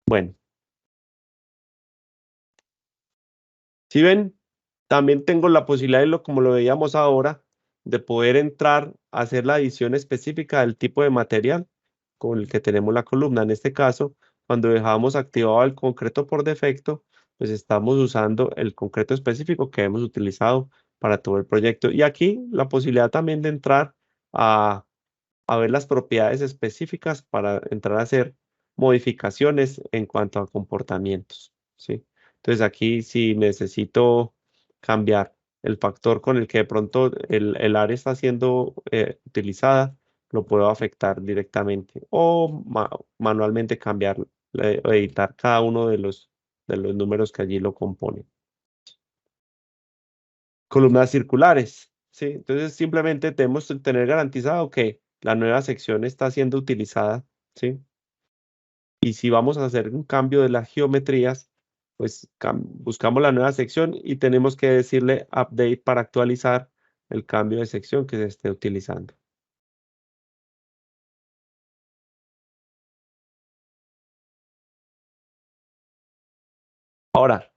Bueno, si ven, también tengo la posibilidad, como lo veíamos ahora, de poder entrar a hacer la edición específica del tipo de material con el que tenemos la columna. En este caso, cuando dejamos activado el concreto por defecto, pues estamos usando el concreto específico que hemos utilizado para todo el proyecto. Y aquí la posibilidad también de entrar a, a ver las propiedades específicas para entrar a hacer modificaciones en cuanto a comportamientos, ¿sí? Entonces aquí si necesito cambiar el factor con el que de pronto el área está siendo utilizada, lo puedo afectar directamente o manualmente cambiar o editar cada uno de los números que allí lo componen. Columnas circulares, ¿sí? Entonces simplemente tenemos que tener garantizado que la nueva sección está siendo utilizada, ¿sí? Y si vamos a hacer un cambio de las geometrías, pues buscamos la nueva sección y tenemos que decirle update para actualizar el cambio de sección que se esté utilizando. Ahora,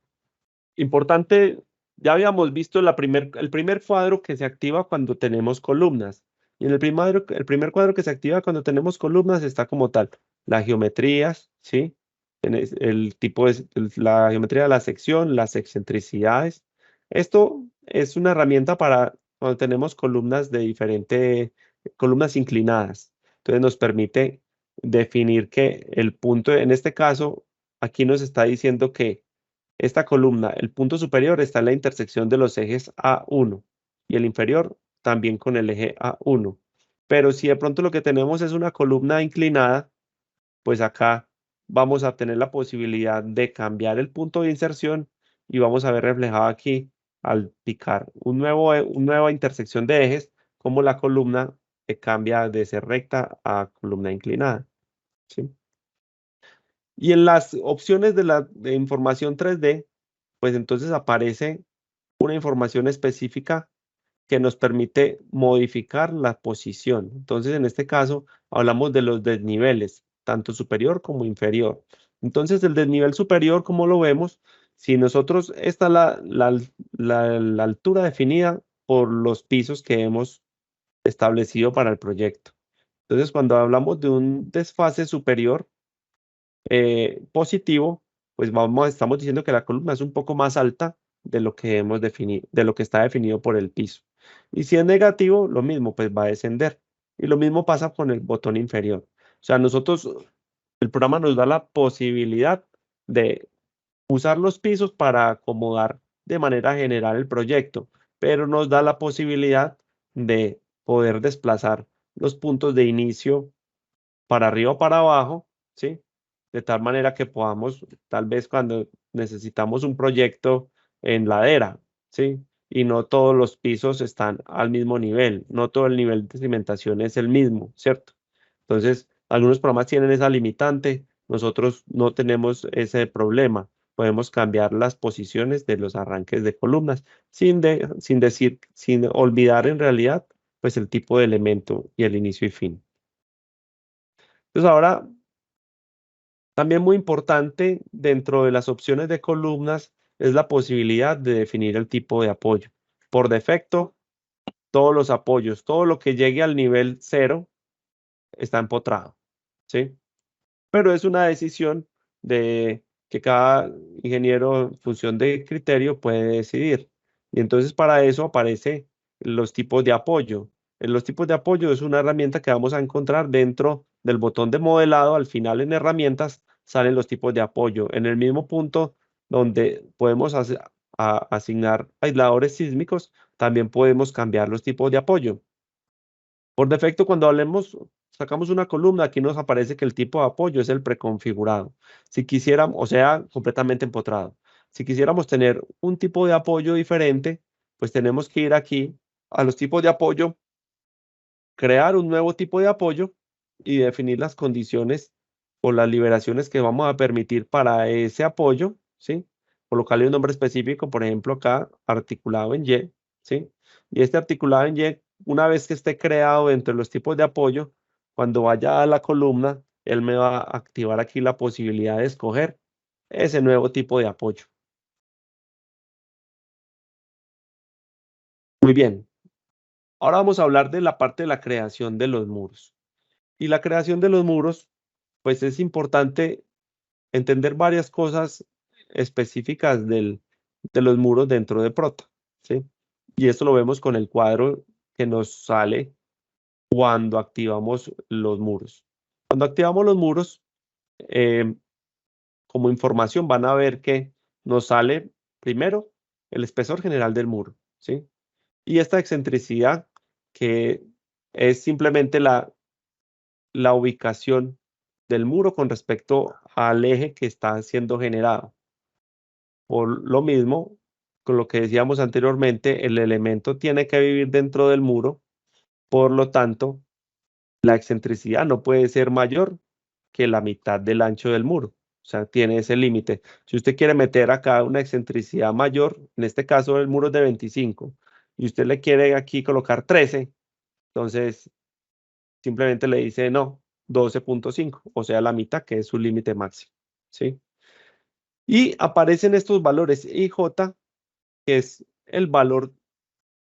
importante Ya habíamos visto el primer cuadro que se activa cuando tenemos columnas. Y en el primer cuadro que se activa cuando tenemos columnas está como tal. Las geometrías, ¿sí? El tipo de la geometría de la sección, las excentricidades. Esto es una herramienta para cuando tenemos columnas columnas inclinadas. Entonces nos permite definir que el punto, en este caso, aquí nos está diciendo que esta columna, el punto superior está en la intersección de los ejes A1 y el inferior también con el eje A1. Pero si de pronto lo que tenemos es una columna inclinada, pues acá vamos a tener la posibilidad de cambiar el punto de inserción y vamos a ver reflejado aquí al picar una nueva intersección de ejes, como la columna cambia de ser recta a columna inclinada, ¿sí? Y en las opciones de información 3D, pues entonces aparece una información específica que nos permite modificar la posición. Entonces, en este caso, hablamos de los desniveles, tanto superior como inferior. Entonces, el desnivel superior, como lo vemos, si nosotros, esta es la altura definida por los pisos que hemos establecido para el proyecto. Entonces, cuando hablamos de un desfase superior, positivo, pues estamos diciendo que la columna es un poco más alta de lo que hemos definido, de lo que está definido por el piso. Y si es negativo, lo mismo, pues va a descender. Y lo mismo pasa con el botón inferior. O sea, el programa nos da la posibilidad de usar los pisos para acomodar de manera general el proyecto, pero nos da la posibilidad de poder desplazar los puntos de inicio para arriba o para abajo, ¿sí? De tal manera que podamos, tal vez cuando necesitamos un proyecto en ladera, ¿sí? Y no todos los pisos están al mismo nivel, no todo el nivel de cimentación es el mismo, ¿cierto? Entonces, algunos programas tienen esa limitante, nosotros no tenemos ese problema. Podemos cambiar las posiciones de los arranques de columnas sin olvidar en realidad, pues el tipo de elemento y el inicio y fin. Entonces ahora, también muy importante dentro de las opciones de columnas es la posibilidad de definir el tipo de apoyo. Por defecto, todos los apoyos, todo lo que llegue al nivel 0 está empotrado, ¿sí? Pero es una decisión de que cada ingeniero en función de criterio puede decidir. Y entonces para eso aparece los tipos de apoyo. En los tipos de apoyo es una herramienta que vamos a encontrar dentro del botón de modelado. Al final en herramientas salen los tipos de apoyo. En el mismo punto donde podemos asignar aisladores sísmicos, también podemos cambiar los tipos de apoyo. Por defecto, cuando sacamos una columna, aquí nos aparece que el tipo de apoyo es el preconfigurado. Si quisiéramos, o sea, completamente empotrado. Si quisiéramos tener un tipo de apoyo diferente, pues tenemos que ir aquí a los tipos de apoyo, crear un nuevo tipo de apoyo y definir las condiciones o las liberaciones que vamos a permitir para ese apoyo, ¿sí? Colocarle un nombre específico, por ejemplo, acá, articulado en Y, ¿sí? Y este articulado en Y, una vez que esté creado entre los tipos de apoyo, cuando vaya a la columna, él me va a activar aquí la posibilidad de escoger ese nuevo tipo de apoyo. Muy bien. Ahora vamos a hablar de la parte de la creación de los muros. Y la creación de los muros, pues es importante entender varias cosas específicas de los muros dentro de Prota, ¿sí? Y esto lo vemos con el cuadro que nos sale cuando activamos los muros. Cuando activamos los muros, eh, como información van a ver que nos sale primero el espesor general del muro, ¿sí? Y esta excentricidad que es simplemente la ubicación del muro con respecto al eje que está siendo generado. Por lo mismo, con lo que decíamos anteriormente, el elemento tiene que vivir dentro del muro, por lo tanto, la excentricidad no puede ser mayor que la mitad del ancho del muro. O sea, tiene ese límite. Si usted quiere meter acá una excentricidad mayor, en este caso el muro es de 25, y usted le quiere aquí colocar 13, entonces simplemente le dice no, 12.5, o sea, la mitad, que es su límite máximo, ¿sí? Y aparecen estos valores I, J, que es el valor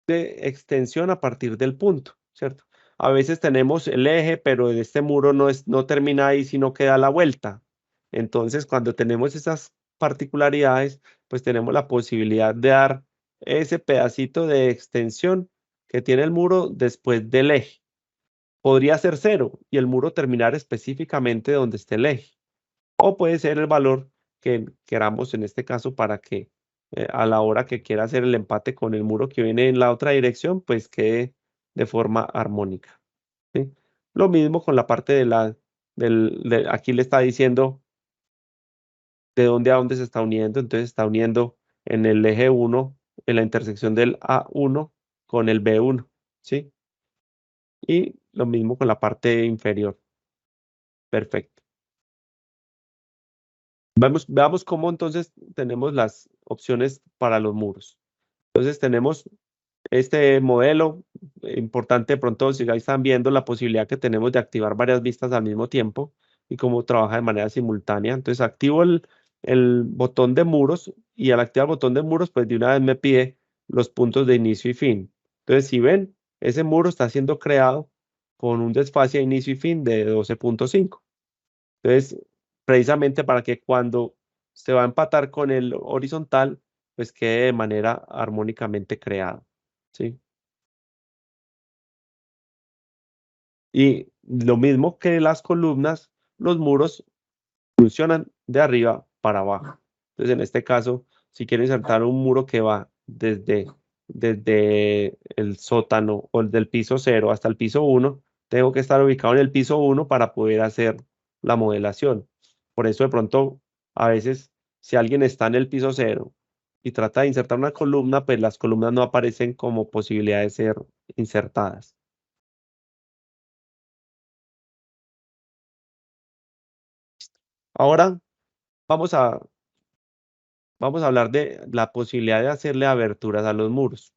de extensión a partir del punto, ¿cierto? A veces tenemos el eje, pero en este muro no termina ahí, sino que da la vuelta. Entonces, cuando tenemos esas particularidades, pues tenemos la posibilidad de dar ese pedacito de extensión que tiene el muro después del eje. Podría ser 0 y el muro terminar específicamente donde esté el eje. O puede ser el valor que queramos en este caso para que a la hora que quiera hacer el empate con el muro que viene en la otra dirección, pues quede de forma armónica, ¿sí? Lo mismo con la parte aquí le está diciendo de dónde a dónde se está uniendo, entonces está uniendo en el eje 1, en la intersección del A1 con el B1, ¿sí? Y lo mismo con la parte inferior. Perfecto. Veamos cómo entonces tenemos las opciones para los muros. Entonces tenemos este modelo, importante de pronto si ahí están viendo la posibilidad que tenemos de activar varias vistas al mismo tiempo y cómo trabaja de manera simultánea. Entonces activo el botón de muros y al activar el botón de muros, pues de una vez me pide los puntos de inicio y fin. Entonces si ven, ese muro está siendo creado con un desfase de inicio y fin de 12.5. Entonces, precisamente para que cuando se va a empatar con el horizontal, pues quede de manera armónicamente creado, ¿sí? Y lo mismo que las columnas, los muros funcionan de arriba para abajo. Entonces, en este caso, si quiero insertar un muro que va desde el sótano o del piso 0 hasta el piso 1, tengo que estar ubicado en el piso 1 para poder hacer la modelación. Por eso, de pronto, a veces, si alguien está en el piso 0 y trata de insertar una columna, pues las columnas no aparecen como posibilidad de ser insertadas. Ahora vamos a, vamos a hablar de la posibilidad de hacerle aberturas a los muros.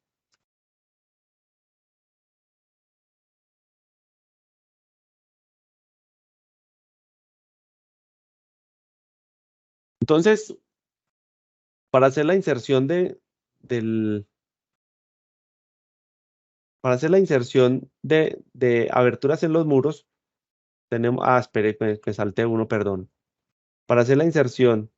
Entonces, para hacer la inserción para hacer la inserción de aberturas en los muros, tenemos, espere, me salté uno, perdón. Para hacer la inserción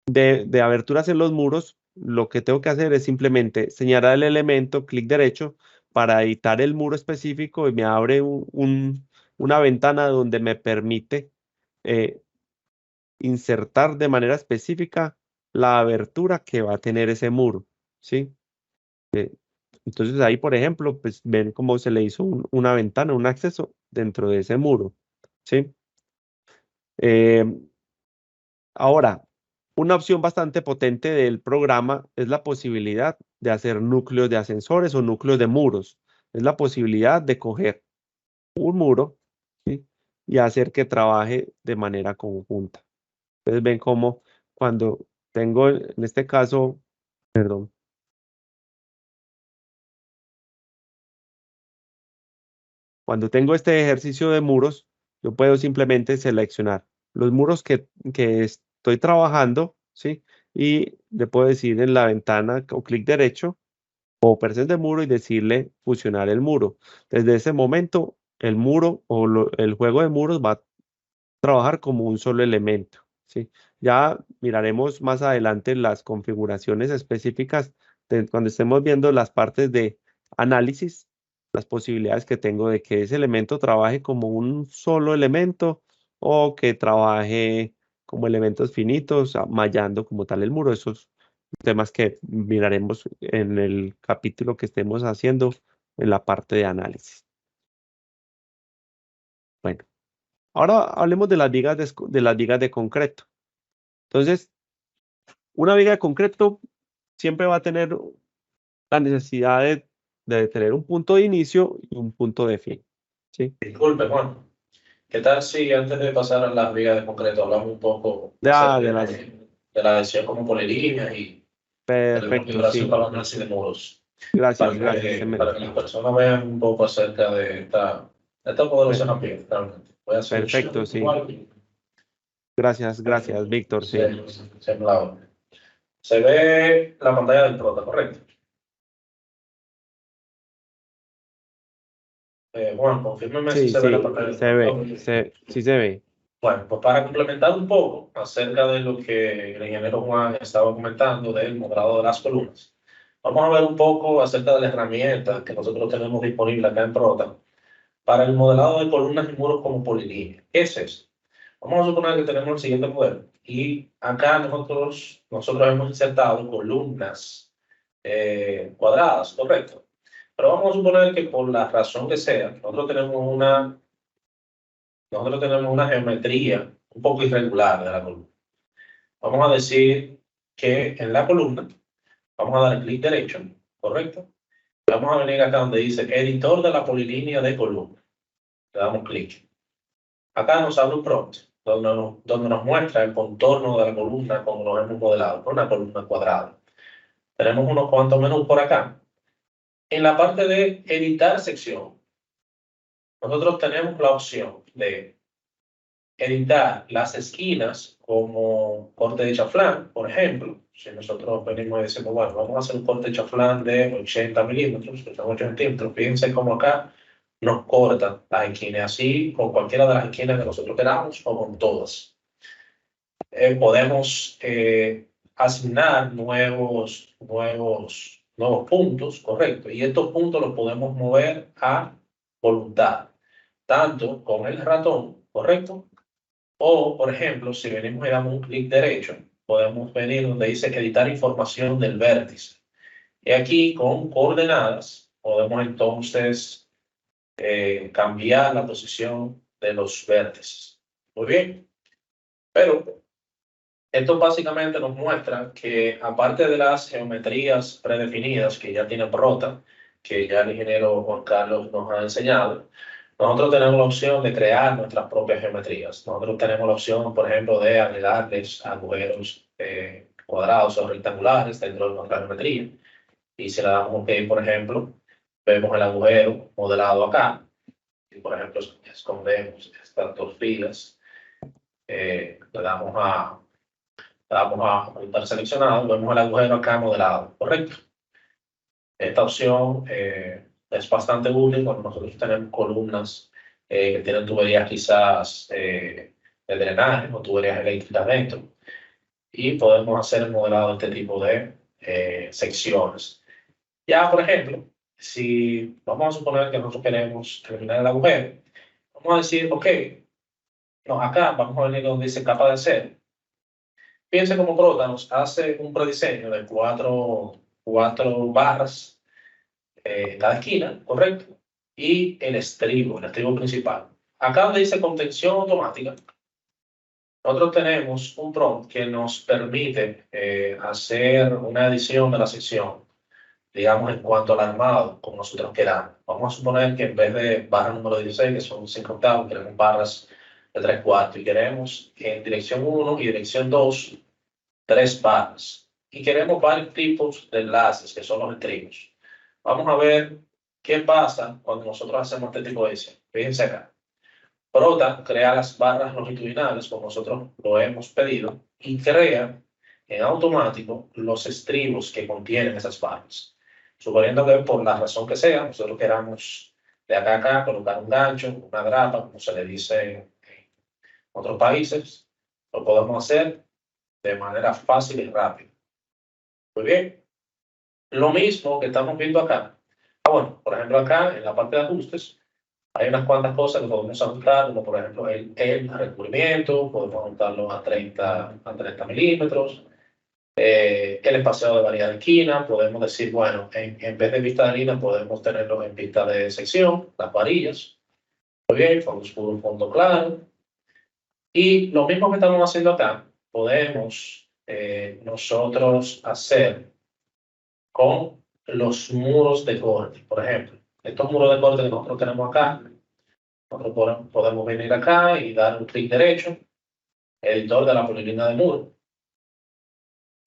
de aberturas en los muros, lo que tengo que hacer es simplemente señalar el elemento, clic derecho, para editar el muro específico y me abre una ventana donde me permite insertar de manera específica la abertura que va a tener ese muro, ¿sí? Entonces ahí, por ejemplo, pues ven cómo se le hizo una ventana, un acceso dentro de ese muro, ¿sí? Eh, Ahora, una opción bastante potente del programa es la posibilidad de hacer núcleos de ascensores o núcleos de muros. Es la posibilidad de coger un muro, ¿sí? Y hacer que trabaje de manera conjunta. Entonces ven cómo cuando tengo, en este caso, perdón, cuando tengo este ejercicio de muros, yo puedo simplemente seleccionar los muros que estoy trabajando, ¿sí? Y le puedo decir en la ventana o clic derecho o percent de muro y decirle fusionar el muro. Desde ese momento, el muro o el juego de muros va a trabajar como un solo elemento, ¿sí? Ya miraremos más adelante las configuraciones específicas cuando estemos viendo las partes de análisis, las posibilidades que tengo de que ese elemento trabaje como un solo elemento o que trabaje como elementos finitos, mallando como tal el muro. Esos temas que miraremos en el capítulo que estemos haciendo en la parte de análisis. Bueno. Ahora hablemos de las vigas de las vigas de concreto. Entonces, una viga de concreto siempre va a tener la necesidad de tener un punto de inicio y un punto de fin, ¿sí? Disculpe, Juan. ¿Qué tal si antes de pasar a las vigas de concreto hablamos un poco De acerca las, de la adhesión como polilínea y de la perfecto, configuración sí. para análisis de muros? Gracias, gracias. Para que las personas vean un poco acerca de esta poderosa Per- herramienta, realmente. Voy a hacer un share perfecto, sí. igual. Gracias, gracias, Víctor, sí. Se me la Se ve la pantalla del prota, ¿correcto? Juan, confírmeme si Sí, se ve la sí, pantalla del se prota. ve, sí se ve. Bueno, pues para complementar un poco acerca de lo que el ingeniero Juan estaba comentando del modelado de las columnas, vamos a ver un poco acerca de la herramienta que nosotros tenemos disponible acá en Prota para el modelado de columnas y muros como polilínea. ¿Qué es eso? Vamos a suponer que tenemos el siguiente modelo y acá nosotros hemos insertado columnas cuadradas, ¿correcto? Pero vamos a suponer que por la razón que sea, nosotros tenemos una geometría un poco irregular de la columna. Vamos a decir que en la columna vamos a dar clic derecho, ¿correcto? Vamos a venir acá donde dice editor de la polilínea de columna. Le damos clic. Acá nos abre un prompt donde nos muestra el contorno de la columna como lo hemos modelado, con una columna cuadrada. Tenemos unos cuantos menús por acá. En la parte de editar sección, nosotros tenemos la opción de editar las esquinas como corte de chaflán, por ejemplo. Si nosotros venimos y decimos, bueno, vamos a hacer un corte de chaflán de 80 milímetros, que son 8 centímetros, fíjense cómo acá nos cortan las esquinas, así con cualquiera de las esquinas que nosotros queramos o con todas. Podemos asignar nuevos puntos, correcto, y estos puntos los podemos mover a voluntad, tanto con el ratón, correcto, o, por ejemplo, si venimos y damos un clic derecho, podemos venir donde dice editar información del vértice. Y aquí con coordenadas podemos entonces cambiar la posición de los vértices. Muy bien, pero esto básicamente nos muestra que aparte de las geometrías predefinidas que ya tiene Prota, que ya el ingeniero Juan Carlos nos ha enseñado, nosotros tenemos la opción de crear nuestras propias geometrías. Nosotros tenemos la opción, por ejemplo, de agregarles agujeros cuadrados o rectangulares dentro de nuestra geometría. Y si le damos OK, por ejemplo, vemos el agujero modelado acá. Y, por ejemplo, escondemos estas dos filas. Le damos a juntar seleccionado, vemos el agujero acá modelado, ¿correcto? Esta opción es bastante útil cuando nosotros tenemos columnas que tienen tuberías quizás de drenaje o tuberías eléctricas dentro y podemos hacer el modelado de este tipo de secciones. Ya, por ejemplo, si vamos a suponer que nosotros queremos terminar el agujero, vamos a decir, ok, no, acá vamos a venir donde dice capa de acero. Piense como Prota nos hace un prediseño de cuatro barras en cada esquina, ¿correcto? Y el estribo principal. Acá donde dice contención automática, nosotros tenemos un prompt que nos permite hacer una edición de la sección, digamos, en cuanto al armado, como nosotros queramos. Vamos a suponer que en vez de barra número 16, que son 5 octavos, queremos barras de 3 cuartos y queremos en dirección 1 y dirección 2 3 barras. Y queremos varios tipos de enlaces, que son los estribos. Vamos a ver qué pasa cuando nosotros hacemos este tipo de edición. Fíjense acá. Prota crea las barras longitudinales, como nosotros lo hemos pedido, y crea en automático los estribos que contienen esas barras. Suponiendo que por la razón que sea, nosotros queramos de acá a acá colocar un gancho, una grapa, como se le dice en otros países, lo podemos hacer de manera fácil y rápida. Muy bien. Lo mismo que estamos viendo acá. Bueno, por ejemplo, acá en la parte de ajustes hay unas cuantas cosas que podemos ajustar, como por ejemplo el recubrimiento, podemos ajustarlo a 30 milímetros, el espaciado de variedad de esquina, podemos decir, bueno, en vez de vista de línea, podemos tenerlo en vista de sección, las varillas. Muy bien, fondo oscuro, fondo claro. Y lo mismo que estamos haciendo acá, podemos nosotros hacer con los muros de corte. Por ejemplo, estos muros de corte que nosotros tenemos acá, nosotros podemos venir acá y dar un clic derecho, editor de la polilínea de muro.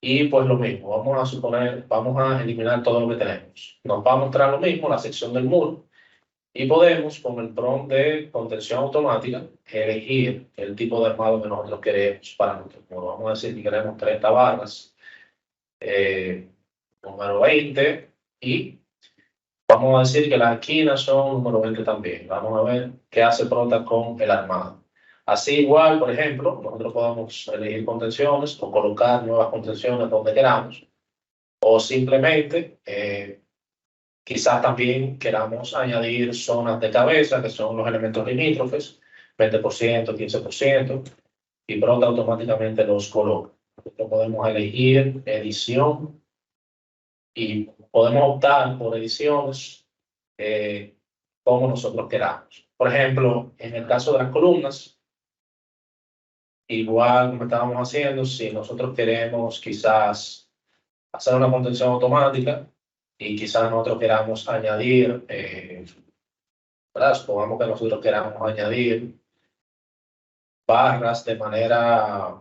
Y pues lo mismo, vamos a eliminar todo lo que tenemos. Nos va a mostrar lo mismo, la sección del muro. Y podemos, con el prompt de contención automática, elegir el tipo de armado que nosotros queremos para nuestro muro. Vamos a decir que queremos 30 barras número 20 y vamos a decir que las esquinas son número 20 también. Vamos a ver qué hace Prota con el armado. Así igual, por ejemplo, nosotros podemos elegir contenciones o colocar nuevas contenciones donde queramos o simplemente quizás también queramos añadir zonas de cabeza, que son los elementos limítrofes, 20%, 15%, y Prota automáticamente los coloca. Nosotros podemos elegir edición y podemos optar por ediciones como nosotros queramos. Por ejemplo, en el caso de las columnas, igual como estábamos haciendo, si nosotros queremos quizás hacer una contención automática y quizás nosotros queramos añadir, ¿verdad? Supongamos que nosotros queramos añadir barras de manera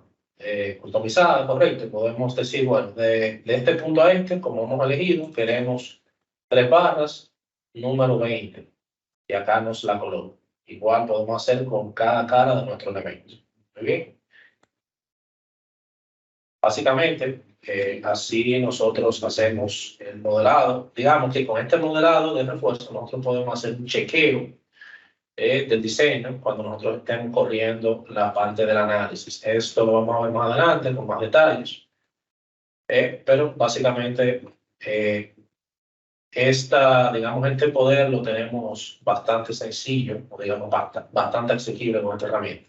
customizada, correcto. Podemos decir, bueno, de este punto a este, como hemos elegido, queremos 3 barras, número 20. Y acá nos la coloco. Igual podemos hacer con cada cara de nuestro elemento. Muy bien. Básicamente, así nosotros hacemos el modelado. Digamos que con este modelado de refuerzo nosotros podemos hacer un chequeo del diseño cuando nosotros estemos corriendo la parte del análisis. Esto lo vamos a ver más adelante con más detalles. Pero básicamente digamos, este poder lo tenemos bastante sencillo, o digamos, bastante asequible con esta herramienta.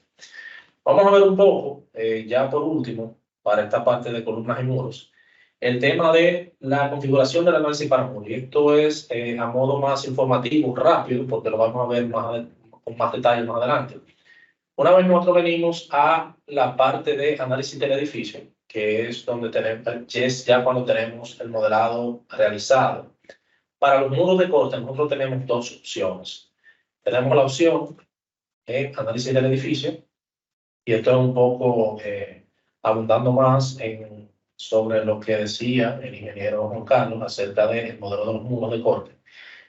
Vamos a ver un poco, ya por último, para esta parte de columnas y muros, el tema de la configuración del análisis para muros. Y esto es a modo más informativo, rápido, porque lo vamos a ver con más detalle más adelante. Una vez nosotros venimos a la parte de análisis del edificio, que es donde tenemos, es ya cuando tenemos el modelado realizado. Para los muros de corte, nosotros tenemos 2 opciones. Tenemos la opción de análisis del edificio, y esto es un poco abundando más sobre lo que decía el ingeniero Juan Carlos acerca del modelo de los muros de corte.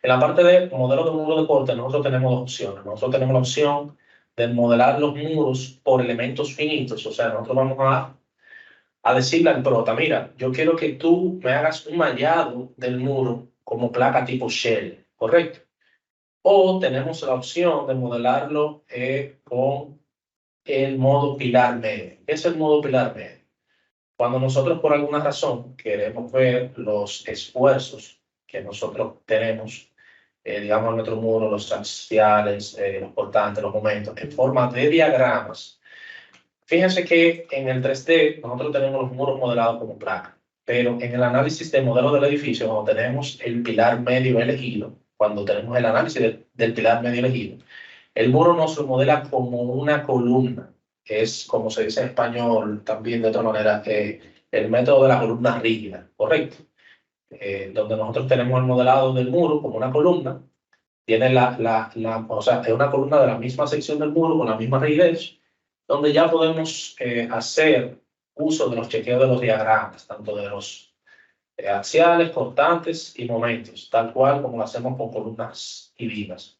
En la parte del modelo de muros de corte, nosotros tenemos 2 opciones. Nosotros tenemos la opción de modelar los muros por elementos finitos, o sea, nosotros vamos a decirle al prota, mira, yo quiero que tú me hagas un mallado del muro como placa tipo shell, ¿correcto? O tenemos la opción de modelarlo con el modo pilar medio. ¿Qué es el modo pilar medio? Cuando nosotros por alguna razón queremos ver los esfuerzos que nosotros tenemos, digamos, en nuestro muro, los axiales, los portantes, los momentos, en forma de diagramas. Fíjense que en el 3D nosotros tenemos los muros modelados como placa, pero en el análisis de modelo del edificio, cuando tenemos el pilar medio elegido, cuando tenemos el análisis del pilar medio elegido, el muro nos lo modela como una columna, que es como se dice en español también de otra manera, el método de la columna rígida, ¿correcto? Donde nosotros tenemos el modelado del muro como una columna, tiene o sea, es una columna de la misma sección del muro con la misma rigidez, donde ya podemos hacer uso de los chequeos de los diagramas, tanto de los axiales, cortantes y momentos, tal cual como lo hacemos con columnas y vigas.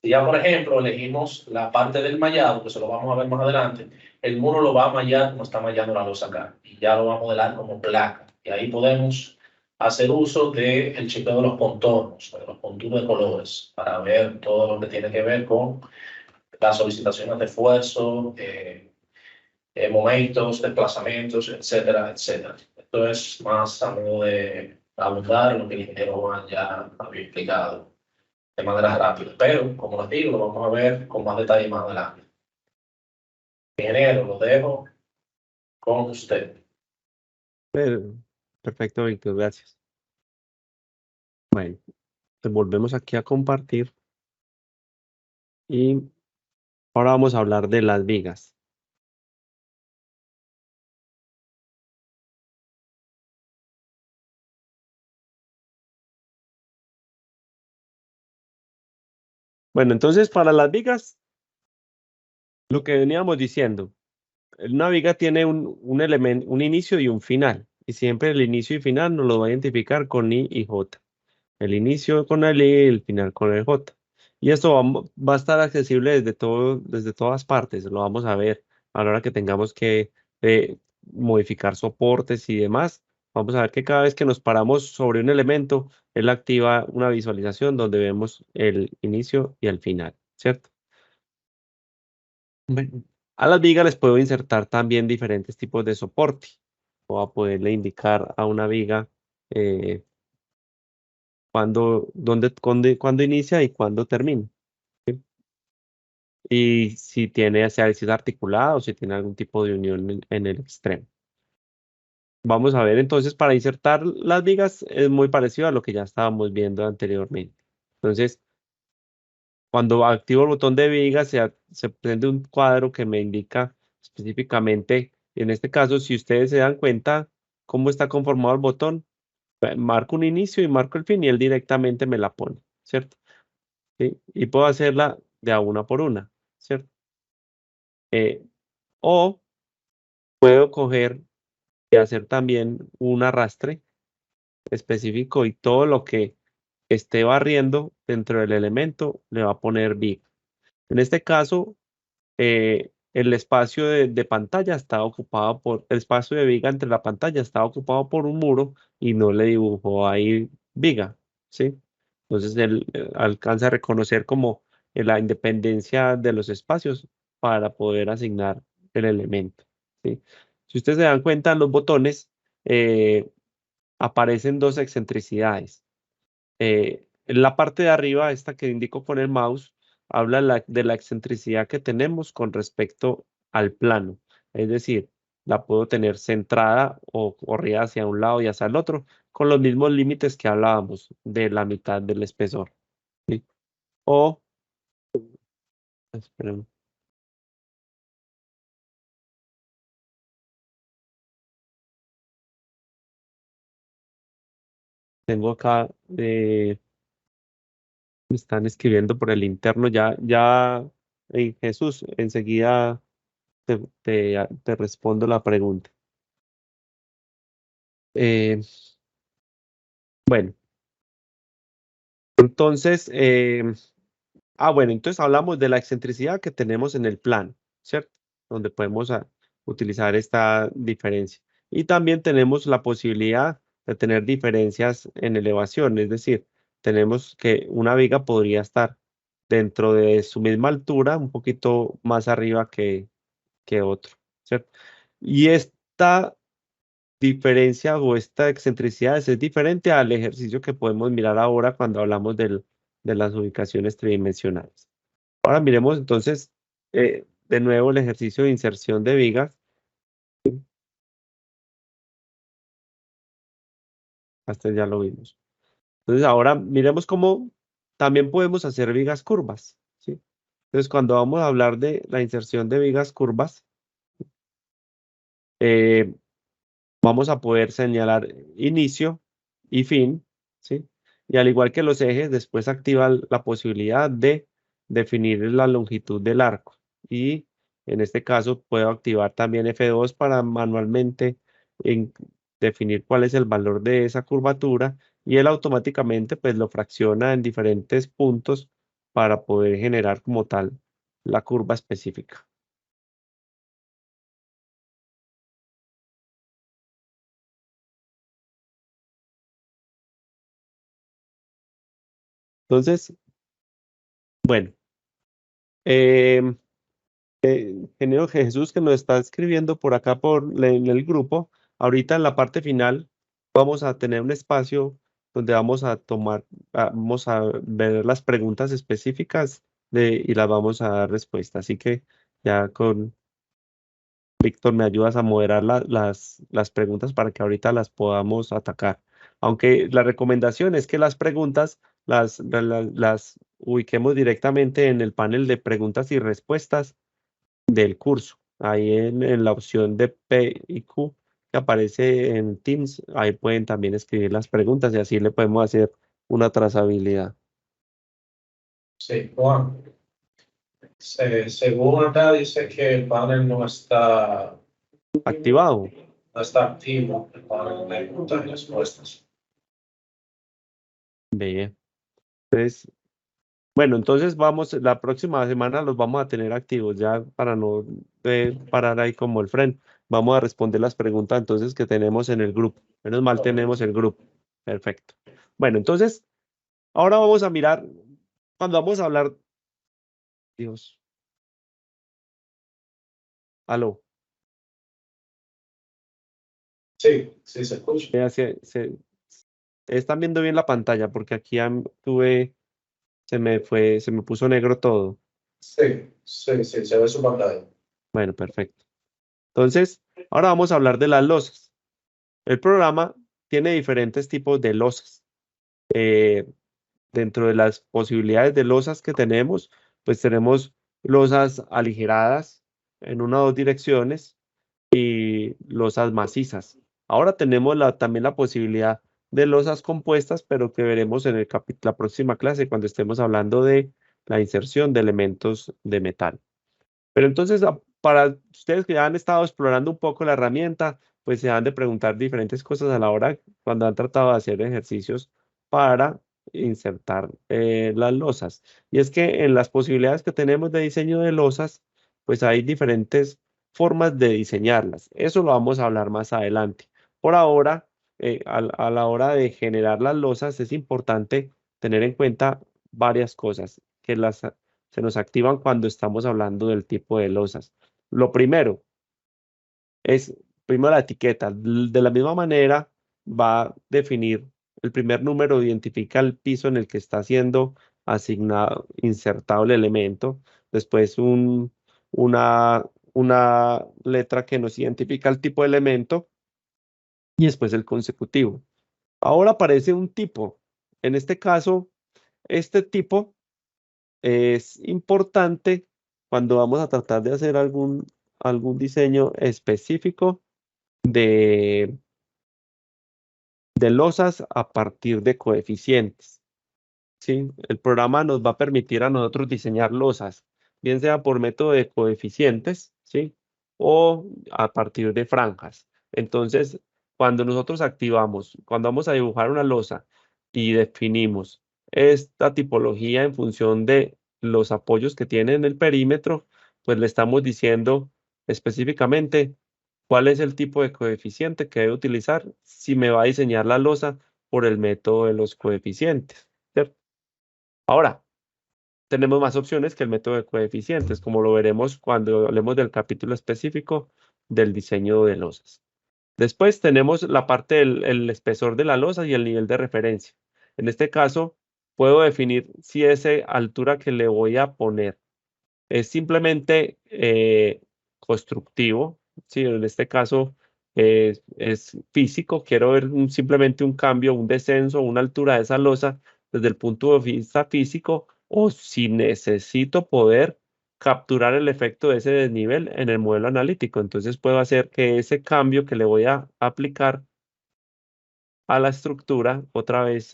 Si ya, por ejemplo, elegimos la parte del mallado, que se lo vamos a ver más adelante, el muro lo va a mallar como está mallando la losa acá, y ya lo va a modelar como placa. Y ahí podemos hacer uso del chequeo de los contornos, de los contornos de colores, para ver todo lo que tiene que ver con las solicitaciones de esfuerzo, momentos, desplazamientos, etcétera, etcétera. Esto es más a modo de abundar en lo que el ingeniero Juan ya había explicado de manera rápida. Pero, como les digo, lo vamos a ver con más detalle más adelante. Ingeniero, lo dejo con usted. Perfecto, Víctor, gracias. Bueno, pues volvemos aquí a compartir y ahora vamos a hablar de las vigas. Bueno, entonces para las vigas, lo que veníamos diciendo, una viga tiene un elemento, un inicio y un final, y siempre el inicio y final nos lo va a identificar con I y J. El inicio con el I y el final con el J. Y esto va a estar accesible desde todas partes, lo vamos a ver a la hora que tengamos que modificar soportes y demás. vamos a ver que cada vez que nos paramos sobre un elemento, él activa una visualización donde vemos el inicio y el final, ¿cierto? Bueno, a las vigas les puedo insertar también diferentes tipos de soporte. O a poderle indicar a una viga cuándo inicia y cuándo termina. ¿Sí? Y si tiene, si es articulada o si tiene algún tipo de unión en el extremo. Vamos a ver entonces, para insertar las vigas es muy parecido a lo que ya estábamos viendo anteriormente. Entonces, cuando activo el botón de viga, se prende un cuadro que me indica específicamente, en este caso, si ustedes se dan cuenta cómo está conformado el botón, marco un inicio y marco el fin y él directamente me la pone, ¿cierto? ¿Sí? Y puedo hacerla de a una por una, ¿cierto? O puedo coger y hacer también un arrastre específico y todo lo que esté barriendo dentro del elemento le va a poner big. En este caso, el espacio de pantalla está ocupado el espacio de viga entre la pantalla está ocupado por un muro y no le dibujó ahí viga, ¿sí? Entonces él alcanza a reconocer como la independencia de los espacios para poder asignar el elemento, ¿sí? Si ustedes se dan cuenta, los botones aparecen dos excentricidades. En la parte de arriba, esta que indico con el mouse, habla de la excentricidad que tenemos con respecto al plano. Es decir, la puedo tener centrada o corrida hacia un lado y hacia el otro, con los mismos límites que hablábamos de la mitad del espesor. ¿Sí? O, esperen, tengo acá, me están escribiendo por el interno, Jesús, enseguida te respondo la pregunta. Eh, bueno, entonces, bueno, entonces hablamos de la excentricidad que tenemos en el plano, ¿cierto? Donde podemos utilizar esta diferencia. Y también tenemos la posibilidad de tener diferencias en elevación, es decir, tenemos que una viga podría estar dentro de su misma altura, un poquito más arriba que otro, ¿cierto? Y esta diferencia o esta excentricidad es diferente al ejercicio que podemos mirar ahora cuando hablamos de las ubicaciones tridimensionales. Ahora miremos entonces de nuevo el ejercicio de inserción de vigas. Hasta ya lo vimos. Entonces ahora miremos cómo también podemos hacer vigas curvas, ¿sí? Entonces cuando vamos a hablar de la inserción de vigas curvas, eh, vamos a poder señalar inicio y fin, ¿sí? Y al igual que los ejes, después activa la posibilidad de definir la longitud del arco. Y en este caso puedo activar también F2 para manualmente definir cuál es el valor de esa curvatura y él automáticamente pues lo fracciona en diferentes puntos para poder generar como tal la curva específica. Entonces, bueno. em, Ingeniero Jesús que nos está escribiendo por acá en el grupo, ahorita en la parte final vamos a tener un espacio donde vamos a ver las preguntas específicas y las vamos a dar respuesta. Así que ya con Víctor me ayudas a moderar las preguntas para que ahorita las podamos atacar. Aunque la recomendación es que las preguntas las ubiquemos directamente en el panel de preguntas y respuestas del curso. Ahí en la opción de P y Q que aparece en Teams, ahí pueden también escribir las preguntas y así le podemos hacer una trazabilidad. Sí, Juan. Según acá dice que el panel Activado. no está activo, el panel de preguntas y respuestas. Ve. Entonces, bueno, entonces la próxima semana los vamos a tener activos ya para no parar ahí como el freno. vamos a responder las preguntas entonces que tenemos en el grupo. Menos mal tenemos el grupo. Perfecto. Bueno, entonces, ahora vamos a mirar, cuando vamos a hablar, Dios, aló, Sí, sí, se escucha. vea, están viendo bien la pantalla porque aquí se me puso negro todo. Sí, sí, sí, se ve su pantalla. Bueno, perfecto. Entonces, ahora vamos a hablar de las losas. El programa tiene diferentes tipos de losas. Eh, Dentro de las posibilidades de losas que tenemos, pues tenemos losas aligeradas en una o dos direcciones y losas macizas. Ahora tenemos también la posibilidad de losas compuestas, pero que veremos en la próxima clase cuando estemos hablando de la inserción de elementos de metal. Pero entonces, para ustedes que ya han estado explorando un poco la herramienta, pues se han de preguntar diferentes cosas a la hora cuando han tratado de hacer ejercicios para insertar las losas. Y es que en las posibilidades que tenemos de diseño de losas, pues hay diferentes formas de diseñarlas. Eso lo vamos a hablar más adelante. Por ahora, a la hora de generar las losas, es importante tener en cuenta varias cosas que se nos activan cuando estamos hablando del tipo de losas. Lo primero es, primero la etiqueta. De la misma manera va a definir el primer número, identifica el piso en el que está siendo asignado, insertado el elemento. Después una letra que nos identifica el tipo de elemento y después el consecutivo. Ahora aparece un tipo. En este caso, este tipo es importante cuando vamos a tratar de hacer algún diseño específico de, de losas a partir de coeficientes. ¿Sí? El programa nos va a permitir a nosotros diseñar losas, bien sea por método de coeficientes, ¿sí? O a partir de franjas. Entonces, cuando vamos a dibujar una losa y definimos esta tipología en función de los apoyos que tiene en el perímetro, pues le estamos diciendo específicamente cuál es el tipo de coeficiente que debe utilizar si me va a diseñar la losa por el método de los coeficientes. ¿Cierto? Ahora, tenemos más opciones que el método de coeficientes, como lo veremos cuando hablemos del capítulo específico del diseño de losas. Después tenemos la parte del el espesor de la losa y el nivel de referencia. En este caso, puedo definir si esa altura que le voy a poner es simplemente constructivo, ¿sí? En este caso es físico, quiero ver simplemente un cambio, un descenso, una altura de esa losa desde el punto de vista físico, o si necesito poder capturar el efecto de ese desnivel en el modelo analítico. Entonces puedo hacer que ese cambio que le voy a aplicar a la estructura otra vez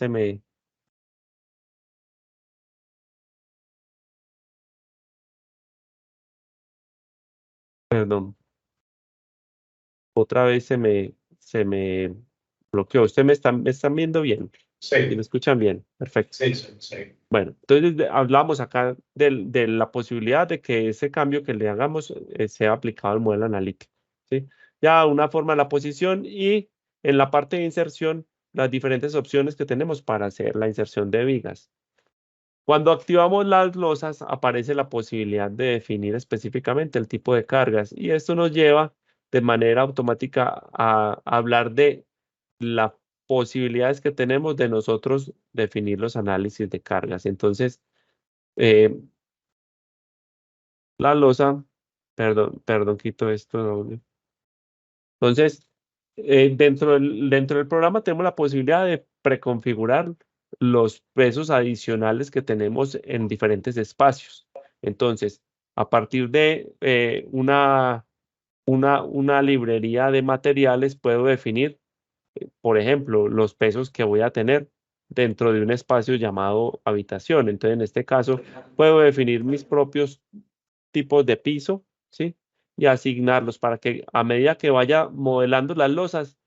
perdón, otra vez se me bloqueó. ¿Usted me están viendo bien? ¿Y me Sí, escuchan bien? Perfecto. sí, sí, sí. Bueno, entonces hablamos acá de la posibilidad de que ese cambio que le hagamos sea aplicado al modelo analítico, ¿sí? Ya una forma de la posición y en la parte de inserción, las diferentes opciones que tenemos para hacer la inserción de vigas. Cuando activamos las losas, aparece la posibilidad de definir específicamente el tipo de cargas y esto nos lleva de manera automática a hablar de las posibilidades que tenemos de nosotros definir los análisis de cargas. Entonces, eh, la losa, perdón, quito esto. Entonces, dentro del programa tenemos la posibilidad de preconfigurar los pesos adicionales que tenemos en diferentes espacios. Entonces, a partir de una librería de materiales, puedo definir, por ejemplo, los pesos que voy a tener dentro de un espacio llamado habitación. Entonces, en este caso, puedo definir mis propios tipos de piso, ¿sí? Y asignarlos para que a medida que vaya modelando las losas,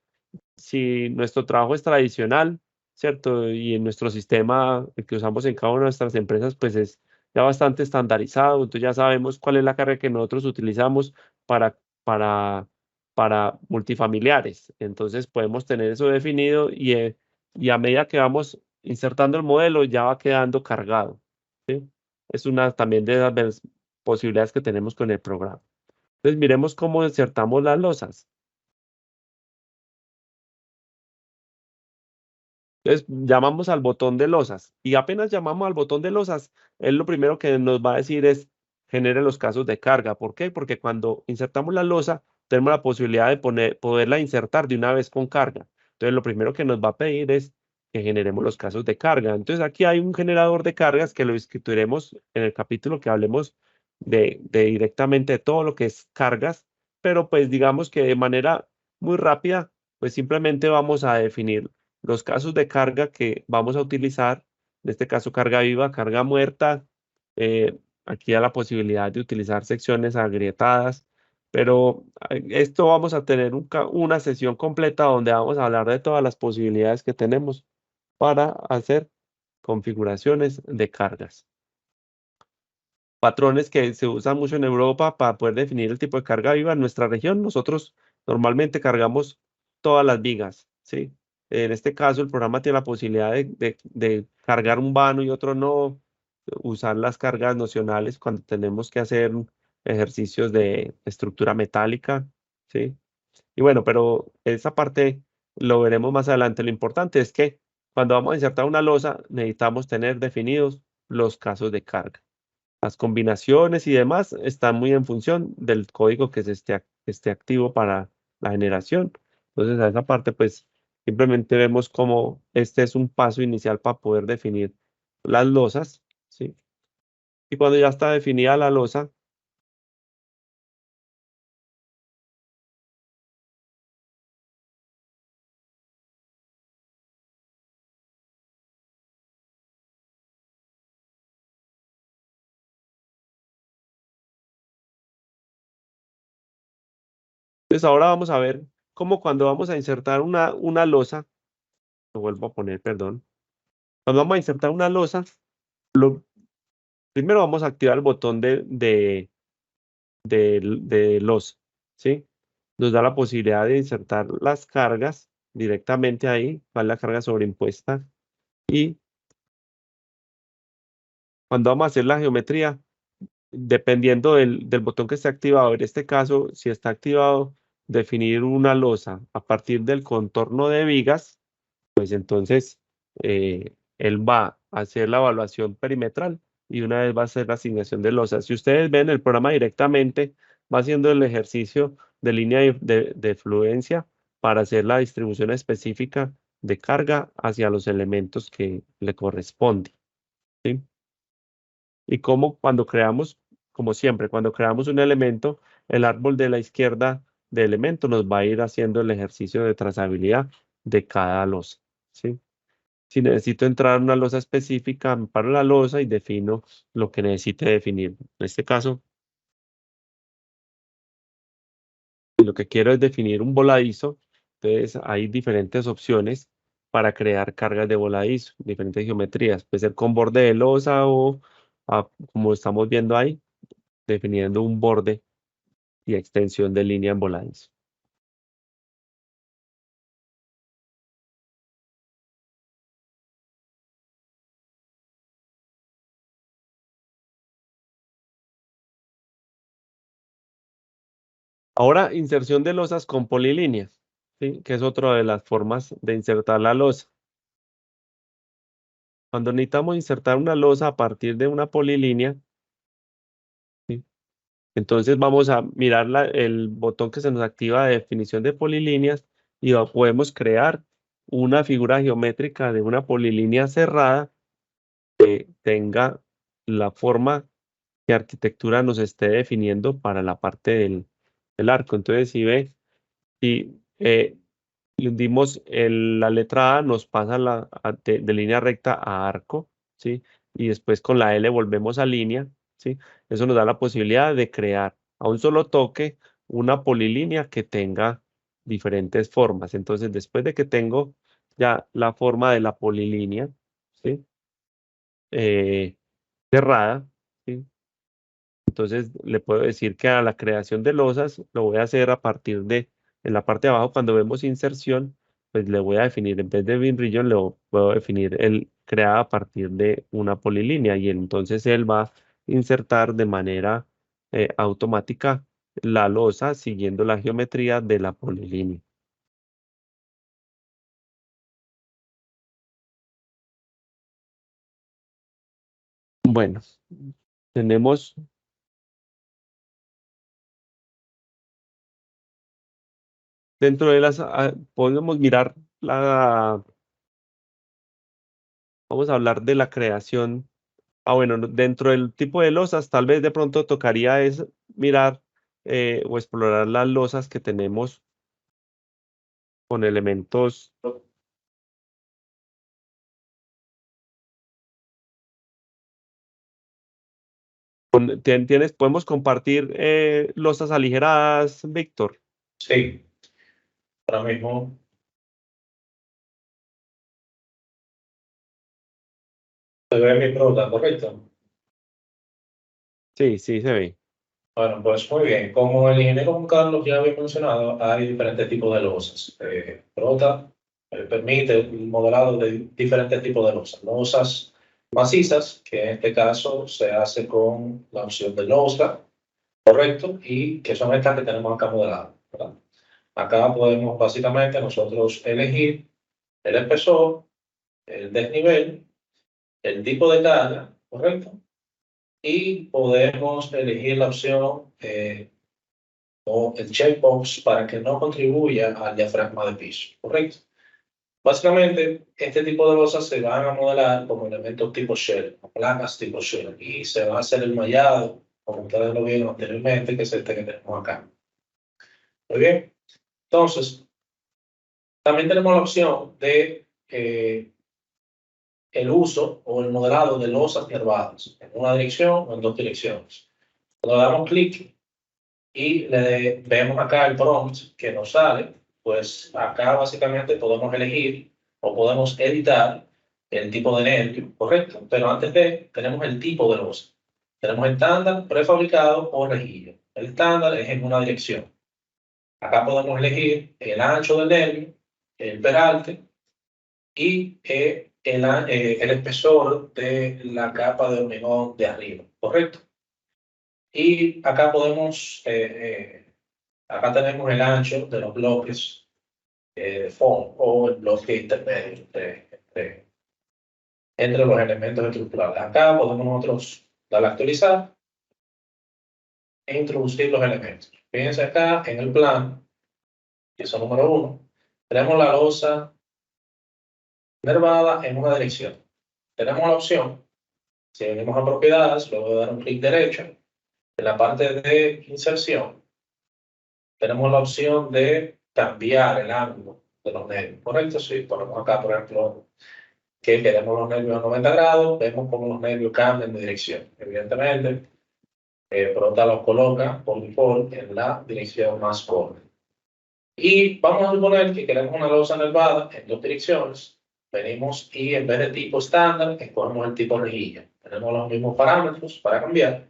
si nuestro trabajo es tradicional, ¿cierto? Y en nuestro sistema el que usamos en cada una de nuestras empresas, pues es ya bastante estandarizado, entonces ya sabemos cuál es la carga que nosotros utilizamos para para multifamiliares. Entonces podemos tener eso definido y a medida que vamos insertando el modelo ya va quedando cargado, ¿sí? Es una también de las posibilidades que tenemos con el programa. Entonces miremos cómo insertamos las losas. Entonces llamamos al botón de losas y apenas llamamos al botón de losas, él lo primero que nos va a decir es genere los casos de carga. ¿Por qué? Porque cuando insertamos la losa tenemos la posibilidad de poderla insertar de una vez con carga. Entonces lo primero que nos va a pedir es que generemos los casos de carga. Entonces aquí hay un generador de cargas que lo escribiremos en el capítulo que hablemos de directamente de todo lo que es cargas, pero pues digamos que de manera muy rápida, pues simplemente vamos a definir los casos de carga que vamos a utilizar, en este caso carga viva, carga muerta, aquí a la posibilidad de utilizar secciones agrietadas, pero esto vamos a tener una sesión completa donde vamos a hablar de todas las posibilidades que tenemos para hacer configuraciones de cargas. Patrones que se usan mucho en Europa para poder definir el tipo de carga viva. En nuestra región, nosotros normalmente cargamos todas las vigas, ¿sí? En este caso, el programa tiene la posibilidad de cargar un vano y otro no, usar las cargas nocionales cuando tenemos que hacer ejercicios de estructura metálica, ¿sí? Y bueno, pero esa parte lo veremos más adelante. Lo importante es que cuando vamos a insertar una losa, necesitamos tener definidos los casos de carga. Las combinaciones y demás están muy en función del código que esté activo para la generación. Entonces, a esa parte, pues, simplemente vemos cómo este es un paso inicial para poder definir las losas, ¿sí? Y cuando ya está definida la losa, pues ahora vamos a ver cómo cuando vamos a insertar una losa, lo vuelvo a poner, perdón, cuando vamos a insertar una losa, primero vamos a activar el botón de los, ¿sí? Nos da la posibilidad de insertar las cargas directamente ahí, ¿vale? La carga sobreimpuesta. Y cuando vamos a hacer la geometría, dependiendo del botón que esté activado, en este caso, si está activado, definir una losa a partir del contorno de vigas, pues entonces él va a hacer la evaluación perimetral y una vez va a hacer la asignación de losas. Si ustedes ven el programa directamente, va haciendo el ejercicio de línea de fluencia para hacer la distribución específica de carga hacia los elementos que le corresponden, ¿sí? Y como cuando creamos, como siempre, cuando creamos un elemento, el árbol de la izquierda de elemento nos va a ir haciendo el ejercicio de trazabilidad de cada losa, ¿sí? Si necesito entrar a una losa específica, me paro en la losa y defino lo que necesite definir. En este caso, lo que quiero es definir un voladizo. Entonces, hay diferentes opciones para crear cargas de voladizo, diferentes geometrías. Puede ser con borde de losa o, como estamos viendo ahí, definiendo un borde y extensión de línea en voladizo. Ahora, inserción de losas con polilíneas, ¿sí? Que es otra de las formas de insertar la losa. Cuando necesitamos insertar una losa a partir de una polilínea, ¿sí? Entonces vamos a mirar el botón que se nos activa de definición de polilíneas y podemos crear una figura geométrica de una polilínea cerrada que tenga la forma que arquitectura nos esté definiendo para la parte del arco. Entonces, si ve, si le hundimos la letra A, nos pasa de línea recta a arco, ¿sí? Y después con la L volvemos a línea, ¿sí? Eso nos da la posibilidad de crear a un solo toque una polilínea que tenga diferentes formas. Entonces, después de que tengo ya la forma de la polilínea, ¿sí? Eh, cerrada, ¿sí? Entonces, le puedo decir que a la creación de losas lo voy a hacer a partir de en la parte de abajo, cuando vemos inserción, pues le voy a definir, en vez de bin region, le puedo definir el creado a partir de una polilínea y entonces él va a insertar de manera automática la losa siguiendo la geometría de la polilínea. Bueno, tenemos dentro de las, podemos mirar vamos a hablar de la creación. Bueno, dentro del tipo de losas, tal vez de pronto tocaría es mirar o explorar las losas que tenemos con elementos. Podemos compartir losas aligeradas, Víctor. Sí, ahora mismo se ve mi pregunta, ¿correcto? Sí, sí, se ve. Bueno, pues muy bien. Como el ingeniero Juan Carlos ya había mencionado, hay diferentes tipos de losas. Prota permite el modelado de diferentes tipos de losas. Losas macizas, que en este caso se hace con la opción de losa, correcto, y que son estas que tenemos acá modeladas, ¿verdad? Acá podemos básicamente nosotros elegir el espesor, el desnivel, el tipo de carga, correcto, y podemos elegir la opción o el checkbox para que no contribuya al diafragma de piso, ¿correcto? Básicamente, este tipo de losas se van a modelar como elementos tipo shell, placas tipo shell, y se va a hacer el mallado, como ustedes lo vieron anteriormente, que es este que tenemos acá. Muy bien. Entonces, también tenemos la opción de el uso o el modelado de losas nervadas en una dirección o en dos direcciones. Cuando damos clic y le vemos acá el prompt que nos sale, pues acá básicamente podemos elegir o podemos editar el tipo de nervio, correcto, pero antes de tenemos el tipo de losa. Tenemos estándar, prefabricado o rejilla. El estándar es en una dirección. Acá podemos elegir el ancho del nervio, el peralte y el espesor de la capa de hormigón de arriba, correcto. Y acá podemos acá tenemos el ancho de los bloques de fondo o el bloque intermedio entre los elementos estructurales. Acá podemos nosotros darle a actualizar e introducir los elementos. Fíjense acá en el plan, pieza número 1, tenemos la losa nervada en una dirección. Tenemos la opción, si venimos a propiedades, luego de dar un clic derecho, en la parte de inserción, tenemos la opción de cambiar el ángulo de los nervios, ¿correcto? Si ponemos acá, por ejemplo, que queremos los nervios a 90 grados, vemos cómo los nervios cambian de dirección. Evidentemente, Prota los coloca por default en la dirección más corta. Y vamos a suponer que queremos una losa nervada en dos direcciones. Venimos y en vez de tipo estándar, escogemos el tipo rejilla. Tenemos los mismos parámetros para cambiar.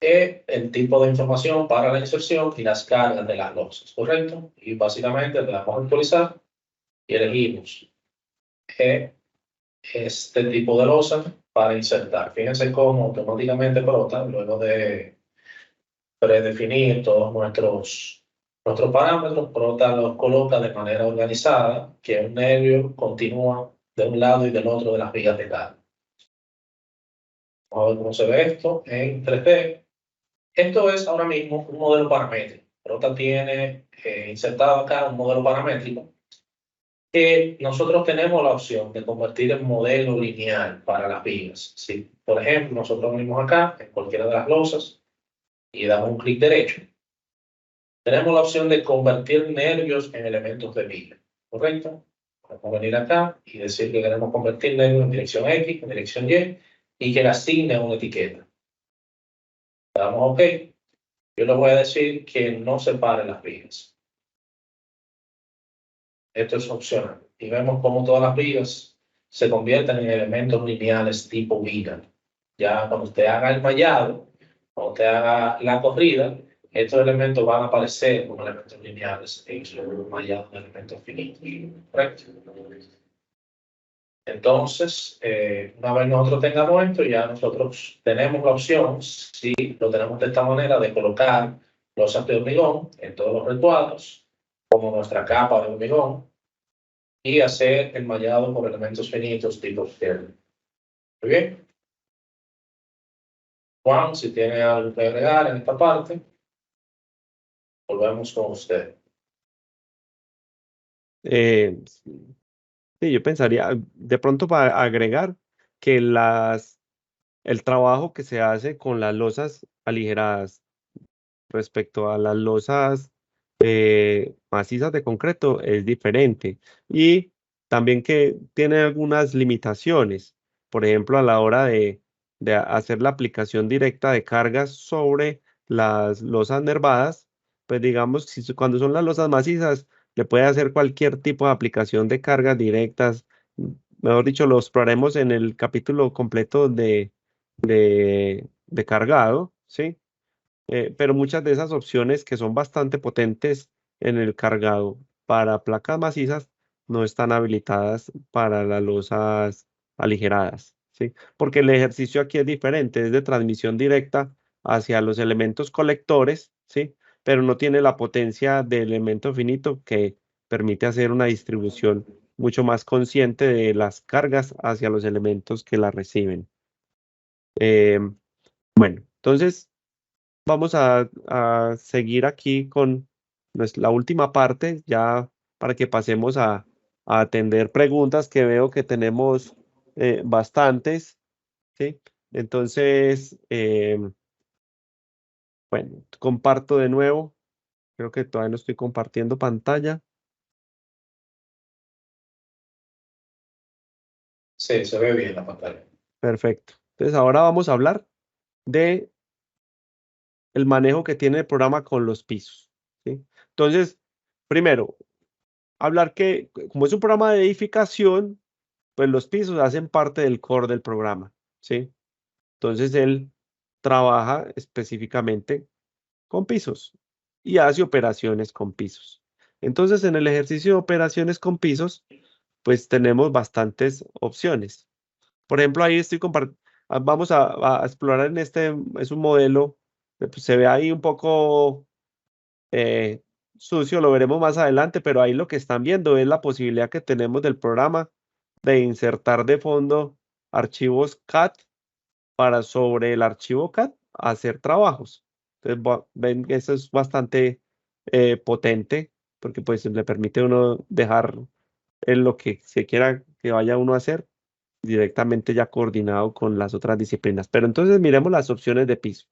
El tipo de información para la inserción y las cargas de las losas, ¿correcto? Y básicamente le damos a actualizar y elegimos este tipo de losa para insertar. Fíjense cómo automáticamente Prota, luego de predefinir todos nuestros parámetros, Prota los coloca de manera organizada, que un nervio continúa de un lado y del otro de las vías de carga. Vamos a ver cómo se ve esto en 3D. Esto es ahora mismo un modelo paramétrico. Prota tiene insertado acá un modelo paramétrico que nosotros tenemos la opción de convertir en modelo lineal para las vigas. Si, por ejemplo, nosotros venimos acá en cualquiera de las losas y damos un clic derecho, tenemos la opción de convertir nervios en elementos de viga, ¿correcto? Podemos venir acá y decir que queremos convertir nervios en dirección X, en dirección y que le asigne una etiqueta. Le damos OK. Yo le voy a decir que no separe las vigas. Esto es opcional. Y vemos cómo todas las vigas se convierten en elementos lineales tipo viga. Ya cuando usted haga el mallado, cuando usted haga la corrida, estos elementos van a aparecer como elementos lineales en su mallado de elementos finitos. ¿Correcto? Entonces, una vez nosotros tengamos esto, ya nosotros tenemos la opción, si lo tenemos de esta manera, de colocar losas de hormigón en todos los recuadros, como nuestra capa de hormigón, y hacer el mallado por elementos finitos tipo fiel. Muy bien. Juan, si tiene algo que agregar en esta parte, volvemos con usted. Sí, yo pensaría, de pronto para agregar que el trabajo que se hace con las losas aligeradas respecto a las losas macizas de concreto es diferente. Y también que tiene algunas limitaciones. Por ejemplo, a la hora de hacer la aplicación directa de cargas sobre las losas nervadas, pues digamos, cuando son las losas macizas, le puede hacer cualquier tipo de aplicación de cargas directas. Mejor dicho, lo exploraremos en el capítulo completo de cargado, ¿sí? Pero muchas de esas opciones que son bastante potentes en el cargado para placas macizas no están habilitadas para las losas aligeradas, ¿sí? Porque el ejercicio aquí es diferente, es de transmisión directa hacia los elementos colectores, ¿sí? Pero no tiene la potencia de elemento finito que permite hacer una distribución mucho más consciente de las cargas hacia los elementos que las reciben. Bueno, entonces vamos a seguir aquí con la última parte, ya para que pasemos a atender preguntas que veo que tenemos bastantes, ¿sí? Entonces, bueno, comparto de nuevo. Creo que todavía no estoy compartiendo pantalla. Sí, se ve bien la pantalla. Perfecto. Entonces, ahora vamos a hablar de el manejo que tiene el programa con los pisos, ¿sí? Entonces, primero, hablar que como es un programa de edificación, pues los pisos hacen parte del core del programa, ¿sí? Entonces él trabaja específicamente con pisos y hace operaciones con pisos. Entonces en el ejercicio de operaciones con pisos, pues tenemos bastantes opciones. Por ejemplo, ahí estoy compartiendo, vamos a explorar en este, es un modelo, pues, se ve ahí un poco eh, sucio, lo veremos más adelante, pero ahí lo que están viendo es la posibilidad que tenemos del programa de insertar de fondo archivos CAD para sobre el archivo CAD hacer trabajos. Entonces, ven que eso es bastante potente porque pues le permite a uno dejar en lo que se quiera que vaya uno a hacer directamente ya coordinado con las otras disciplinas. Pero entonces miremos las opciones de piso.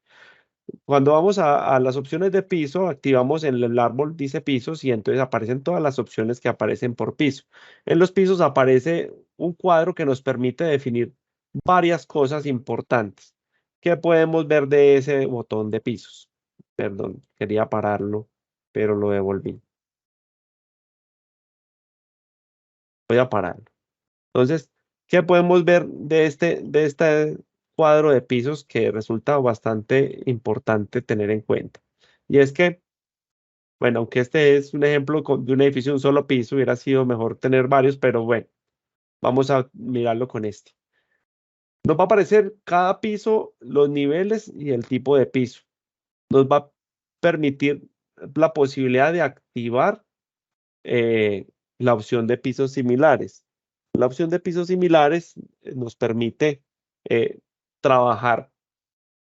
Cuando vamos a las opciones de piso, activamos en el árbol, dice pisos, y entonces aparecen todas las opciones que aparecen por piso. En los pisos aparece un cuadro que nos permite definir varias cosas importantes. ¿Qué podemos ver de ese botón de pisos? Perdón, quería pararlo, pero lo devolví. Voy a pararlo. Entonces, ¿qué podemos ver de este cuadro de pisos que resulta bastante importante tener en cuenta? Y es que bueno, aunque este es un ejemplo de un edificio de un solo piso, hubiera sido mejor tener varios, pero bueno, vamos a mirarlo con este. Nos va a aparecer cada piso, los niveles y el tipo de piso. Nos va a permitir la posibilidad de activar eh, la opción de pisos similares. La opción de pisos similares nos permite eh, trabajar.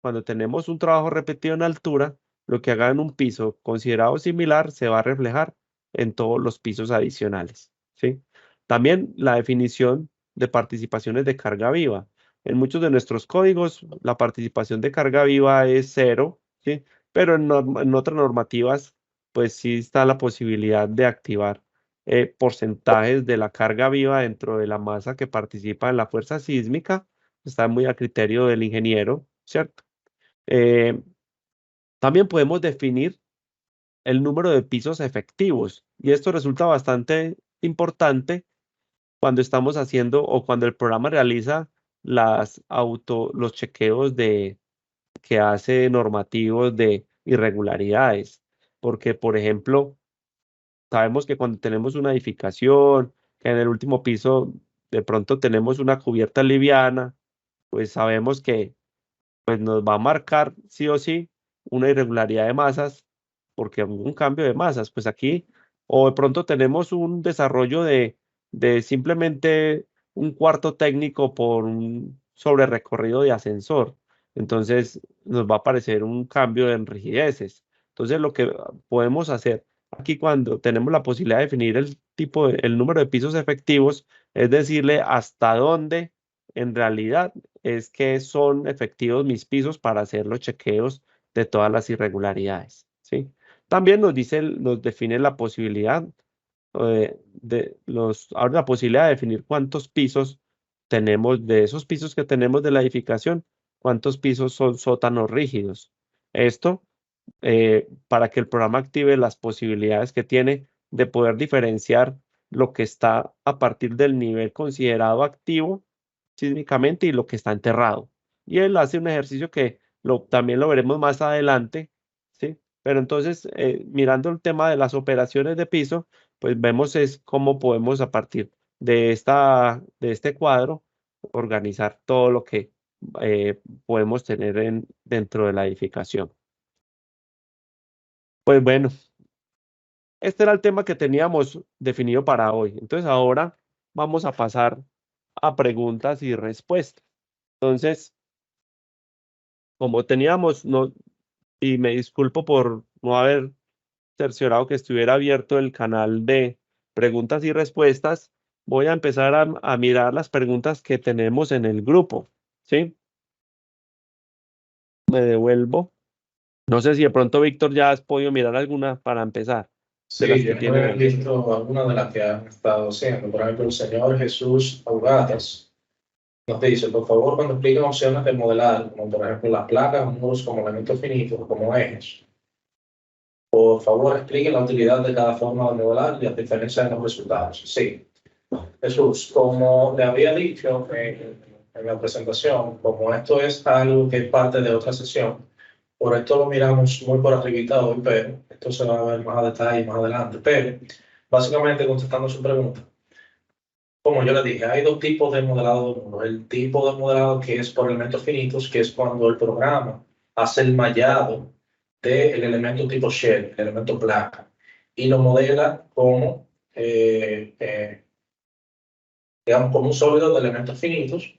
Cuando tenemos un trabajo repetido en altura, lo que haga en un piso considerado similar se va a reflejar en todos los pisos adicionales, ¿sí? También la definición de participaciones de carga viva. En muchos de nuestros códigos, la participación de carga viva es cero, ¿sí? Pero en otras normativas, pues sí está la posibilidad de activar porcentajes de la carga viva dentro de la masa que participa en la fuerza sísmica. Está muy a criterio del ingeniero, ¿cierto? Eh, También podemos definir el número de pisos efectivos y esto resulta bastante importante cuando estamos haciendo o cuando el programa realiza los chequeos que hace normativos de irregularidades, porque, por ejemplo, sabemos que cuando tenemos una edificación, que en el último piso de pronto tenemos una cubierta liviana, pues sabemos que pues nos va a marcar sí o sí una irregularidad de masas, porque hubo un cambio de masas, pues aquí, o de pronto tenemos un desarrollo de simplemente un cuarto técnico por un sobre recorrido de ascensor, entonces nos va a aparecer un cambio en rigideces. Entonces lo que podemos hacer aquí cuando tenemos la posibilidad de definir el tipo, el número de pisos efectivos, es decirle hasta dónde en realidad es que son efectivos mis pisos para hacer los chequeos de todas las irregularidades, ¿sí? También nos dice, nos define la posibilidad abre la posibilidad de definir cuántos pisos tenemos de esos pisos que tenemos de la edificación, cuántos pisos son sótanos rígidos. Esto para que el programa active las posibilidades que tiene de poder diferenciar lo que está a partir del nivel considerado activo sísmicamente y lo que está enterrado. Y él hace un ejercicio que también lo veremos más adelante, ¿sí? Pero entonces, mirando el tema de las operaciones de piso, pues vemos es cómo podemos a partir de este cuadro organizar todo lo que podemos tener dentro de la edificación. Pues bueno, este era el tema que teníamos definido para hoy. Entonces ahora vamos a pasar a preguntas y respuestas. Entonces, como teníamos, no, y me disculpo por no haber cerciorado que estuviera abierto el canal de preguntas y respuestas, voy a empezar a mirar las preguntas que tenemos en el grupo, ¿sí? Me devuelvo. No sé si de pronto, Víctor, ya has podido mirar alguna para empezar, de las Sí, que yo no tienen he ahí. visto algunas de las que han estado haciendo. Por ejemplo, el señor Jesús Augatas nos dice, por favor, cuando expliquen opciones de modelar, como por ejemplo las placas o muros como elementos finitos, como ejes, por favor expliquen la utilidad de cada forma de modelar y las diferencias en los resultados. Sí, Jesús, como le había dicho en la presentación, como esto es algo que es parte de otra sesión, por esto lo miramos muy por arribita hoy, pero esto se va a ver más a detalle más adelante. Pero, básicamente, contestando su pregunta, como yo le dije, hay dos tipos de modelado de muros. El tipo de modelado que es por elementos finitos, que es cuando el programa hace el mallado del elemento tipo shell, el elemento placa, y lo modela como digamos, como un sólido de elementos finitos.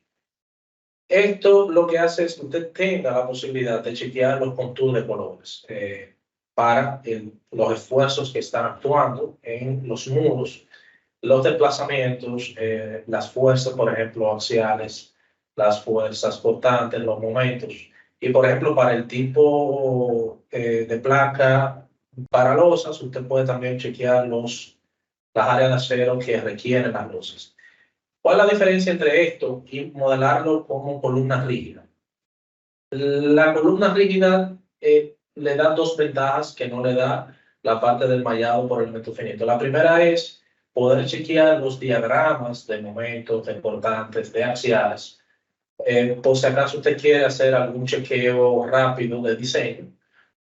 Esto lo que hace es que usted tenga la posibilidad de chequear los contours de colores para los esfuerzos que están actuando en los muros, los desplazamientos, las fuerzas, por ejemplo, axiales, las fuerzas portantes, los momentos. Y, por ejemplo, para el tipo de placa para losas, usted puede también chequear las áreas de acero que requieren las losas. ¿Cuál es la diferencia entre esto y modelarlo como columna rígida? La columna rígida le da dos ventajas que no le da la parte del mallado por elemento finito. La primera es poder chequear los diagramas de momentos, de portantes, de axiales. Por si acaso usted quiere hacer algún chequeo rápido de diseño,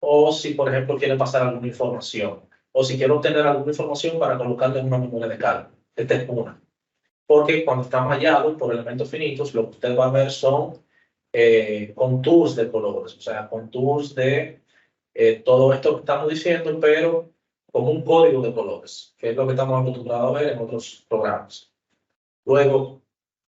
o si, por ejemplo, quiere pasar alguna información, o si quiere obtener alguna información para colocarle en una memoria de cálculo. Esta es una. Porque cuando está mallado por elementos finitos, lo que usted va a ver son contours de colores, o sea, contours de todo esto que estamos diciendo, pero como un código de colores, que es lo que estamos acostumbrados a ver en otros programas. Luego,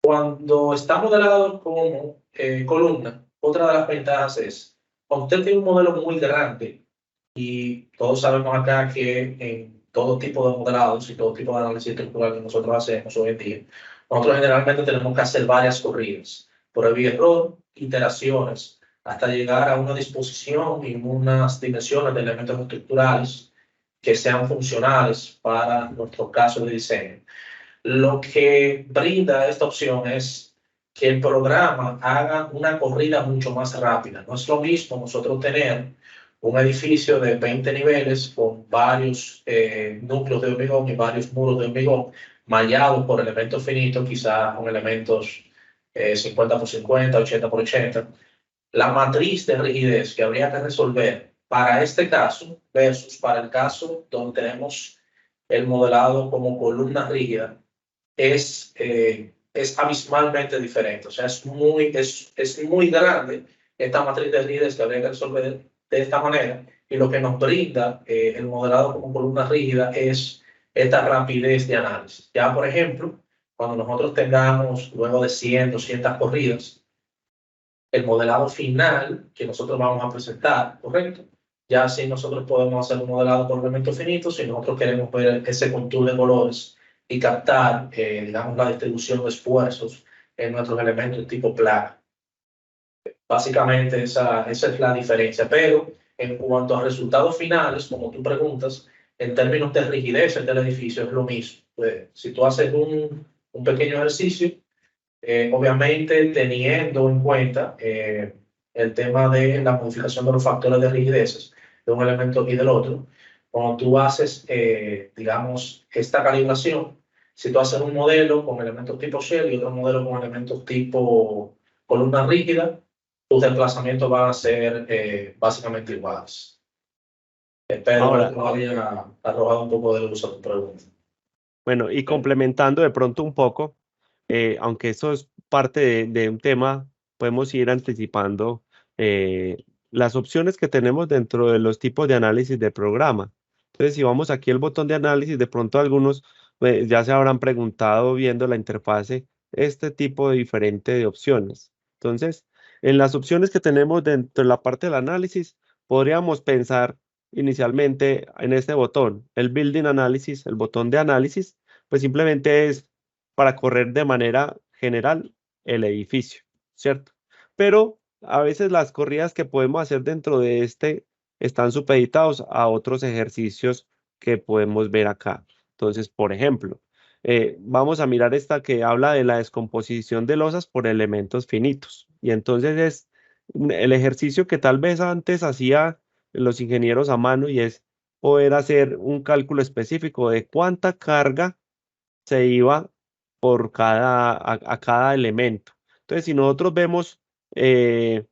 cuando está modelado como columna, otra de las ventajas es, cuando usted tiene un modelo muy grande, y todos sabemos acá que en todo tipo de modelados y todo tipo de análisis estructural que nosotros hacemos hoy en día, nosotros generalmente tenemos que hacer varias corridas, prueba y error, iteraciones, hasta llegar a una disposición y unas dimensiones de elementos estructurales que sean funcionales para nuestro caso de diseño. Lo que brinda esta opción es que el programa haga una corrida mucho más rápida. No es lo mismo nosotros tener un edificio de 20 niveles con varios núcleos de hormigón y varios muros de hormigón mallados por elementos finitos, quizás con elementos 50 por 50, 80 por 80. La matriz de rigidez que habría que resolver para este caso versus para el caso donde tenemos el modelado como columna rígida es abismalmente diferente. O sea, es muy grande esta matriz de rigidez que habría que resolver de esta manera. Y lo que nos brinda el modelado como columna rígida es esta rapidez de análisis. Ya, por ejemplo, cuando nosotros tengamos, luego de 100, 200 corridas, el modelado final que nosotros vamos a presentar, ¿correcto? Ya así nosotros podemos hacer un modelado por elementos finitos si nosotros queremos ver ese contour de colores y captar, digamos, la distribución de esfuerzos en nuestros elementos tipo plaga. Básicamente esa es la diferencia, pero en cuanto a resultados finales, como tú preguntas, en términos de rigidez del edificio es lo mismo. Pues, si tú haces un pequeño ejercicio, obviamente teniendo en cuenta el tema de la modificación de los factores de rigideces de un elemento y del otro, cuando tú haces, digamos, esta calibración, si tú haces un modelo con elementos tipo shell y otro modelo con elementos tipo columna rígida, tus desplazamientos van a ser básicamente iguales. Espero Ahora, que no haya arrojado un poco de luz a tu pregunta. bueno, y complementando de pronto un poco, aunque eso es parte de un tema, podemos ir anticipando las opciones que tenemos dentro de los tipos de análisis de programa. Entonces, si vamos aquí al botón de análisis, de pronto algunos ya se habrán preguntado viendo la interfase este tipo de diferente de opciones. Entonces, en las opciones que tenemos dentro de la parte del análisis, podríamos pensar inicialmente en este botón, el Building Analysis, el botón de análisis, pues simplemente es para correr de manera general el edificio, ¿cierto? Pero a veces las corridas que podemos hacer dentro de este están supeditados a otros ejercicios que podemos ver acá. Entonces, por ejemplo, vamos a mirar esta que habla de la descomposición de losas por elementos finitos. Y entonces es el ejercicio que tal vez antes hacía los ingenieros a mano y es poder hacer un cálculo específico de cuánta carga se iba por a cada elemento. Entonces, si nosotros vemos en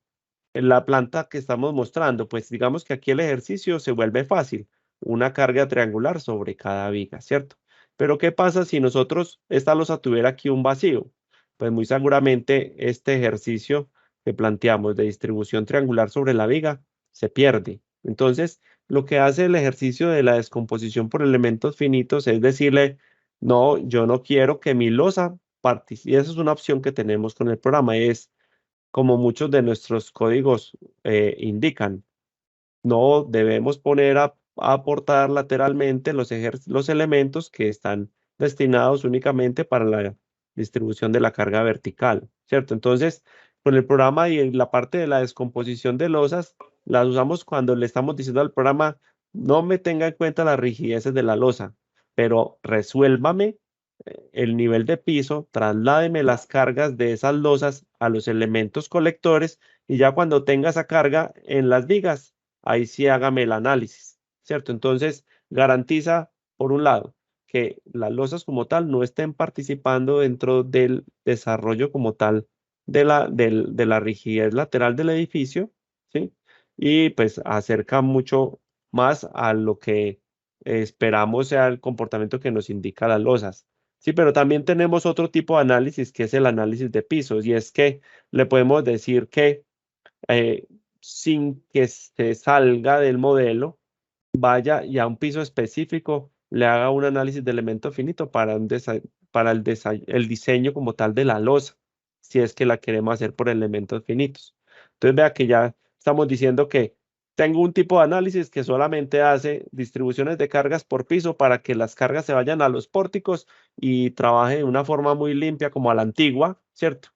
la planta que estamos mostrando, pues digamos que aquí el ejercicio se vuelve fácil, una carga triangular sobre cada viga, ¿cierto? Pero ¿qué pasa si nosotros esta losa tuviera aquí un vacío? Pues muy seguramente este ejercicio que planteamos de distribución triangular sobre la viga se pierde. Entonces, lo que hace el ejercicio de la descomposición por elementos finitos es decirle, no, yo no quiero que mi losa participe. Y esa es una opción que tenemos con el programa, es como muchos de nuestros códigos indican. No debemos poner a aportar lateralmente los elementos que están destinados únicamente para la distribución de la carga vertical, ¿cierto? Entonces, con el programa y en la parte de la descomposición de losas, las usamos cuando le estamos diciendo al programa, no me tenga en cuenta las rigideces de la losa, pero resuélvame el nivel de piso, trasládeme las cargas de esas losas a los elementos colectores y ya cuando tenga esa carga en las vigas, ahí sí hágame el análisis, ¿cierto? Entonces, garantiza, por un lado, que las losas como tal no estén participando dentro del desarrollo como tal de la rigidez lateral del edificio, ¿sí? Y pues acerca mucho más a lo que esperamos sea el comportamiento que nos indica las losas. Sí, pero también tenemos otro tipo de análisis que es el análisis de pisos y es que le podemos decir que eh, sin que se salga del modelo, vaya y a un piso específico le haga un análisis de elemento finito para, para el diseño como tal de la losa, si es que la queremos hacer por elementos finitos. Entonces vea que ya estamos diciendo que tengo un tipo de análisis que solamente hace distribuciones de cargas por piso para que las cargas se vayan a los pórticos y trabaje de una forma muy limpia como a la antigua, ¿cierto?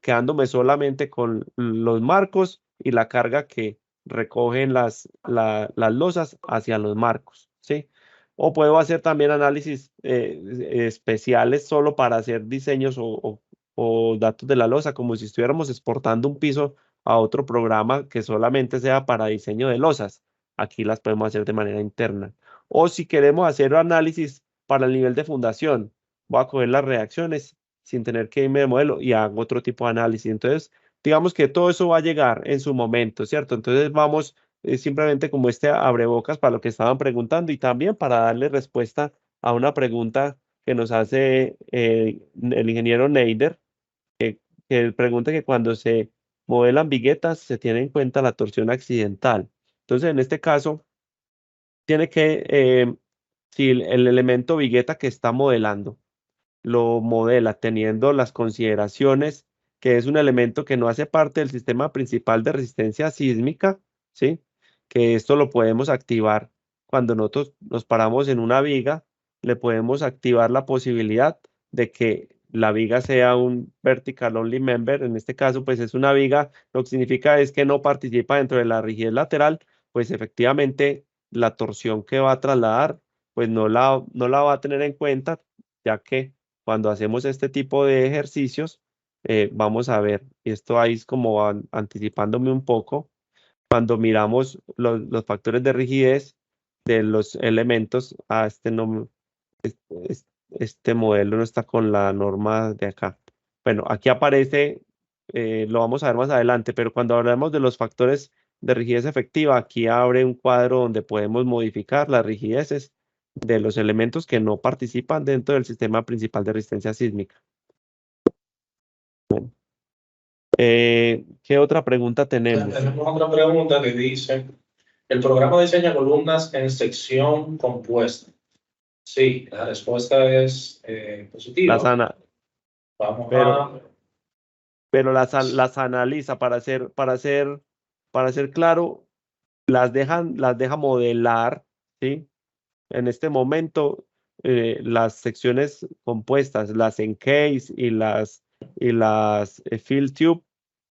Quedándome solamente con los marcos y la carga que recogen las losas hacia los marcos, ¿sí? O puedo hacer también análisis especiales solo para hacer diseños o datos de la losa, como si estuviéramos exportando un piso a otro programa que solamente sea para diseño de losas. Aquí las podemos hacer de manera interna. O si queremos hacer análisis para el nivel de fundación, voy a coger las reacciones sin tener que irme de modelo y hago otro tipo de análisis. Entonces, digamos que todo eso va a llegar en su momento, ¿cierto? Entonces vamos es simplemente como este abrebocas para lo que estaban preguntando y también para darle respuesta a una pregunta que nos hace el ingeniero Neider, que él pregunta que cuando se modelan viguetas se tiene en cuenta la torsión accidental. Entonces, en este caso, tiene que, si el elemento vigueta que está modelando lo modela teniendo las consideraciones que es un elemento que no hace parte del sistema principal de resistencia sísmica, ¿sí? Que esto lo podemos activar cuando nosotros nos paramos en una viga, le podemos activar la posibilidad de que la viga sea un vertical only member, en este caso pues es una viga, lo que significa es que no participa dentro de la rigidez lateral, pues efectivamente la torsión que va a trasladar pues no la va a tener en cuenta, ya que cuando hacemos este tipo de ejercicios, vamos a ver, y esto ahí es como anticipándome un poco, cuando miramos los factores de rigidez de los elementos, este, no, es- es- este modelo no está con la norma de acá. Bueno, aquí aparece, lo vamos a ver más adelante, pero cuando hablamos de los factores de rigidez efectiva, aquí abre un cuadro donde podemos modificar las rigideces de los elementos que no participan dentro del sistema principal de resistencia sísmica. ¿Qué otra pregunta tenemos? Tenemos otra pregunta que dice, ¿el programa diseña columnas en sección compuesta? Sí, la respuesta es Las positiva. ana- Vamos pero, a... pero las analiza para ser claro, las deja modelar, ¿sí? En este momento, las secciones compuestas, las encase y las field tube,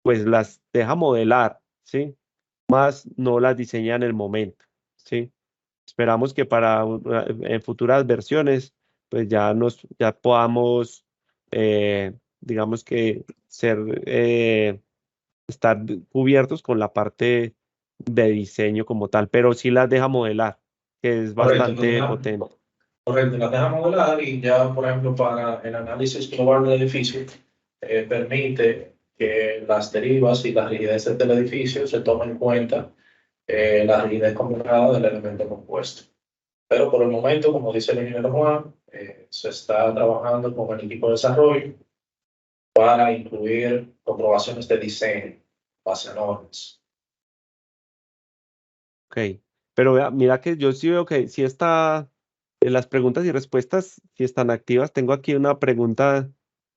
pues las deja modelar, ¿sí? Más no las diseña en el momento, ¿sí? Esperamos que en futuras versiones, pues ya podamos, digamos que estar cubiertos con la parte de diseño como tal, pero sí las deja modelar, que es Correcto, bastante potente. correcto, las dejamos modelar y ya, por ejemplo, para el análisis global del edificio, permite que las derivas y las rigideces del edificio se tomen en cuenta la rigidez combinada del elemento compuesto. Pero por el momento, como dice el ingeniero Juan, se está trabajando con el equipo de desarrollo para incluir comprobaciones de diseño, base a normas. Ok, pero mira que yo sí veo que sí está, las preguntas y respuestas sí están activas. Tengo aquí una pregunta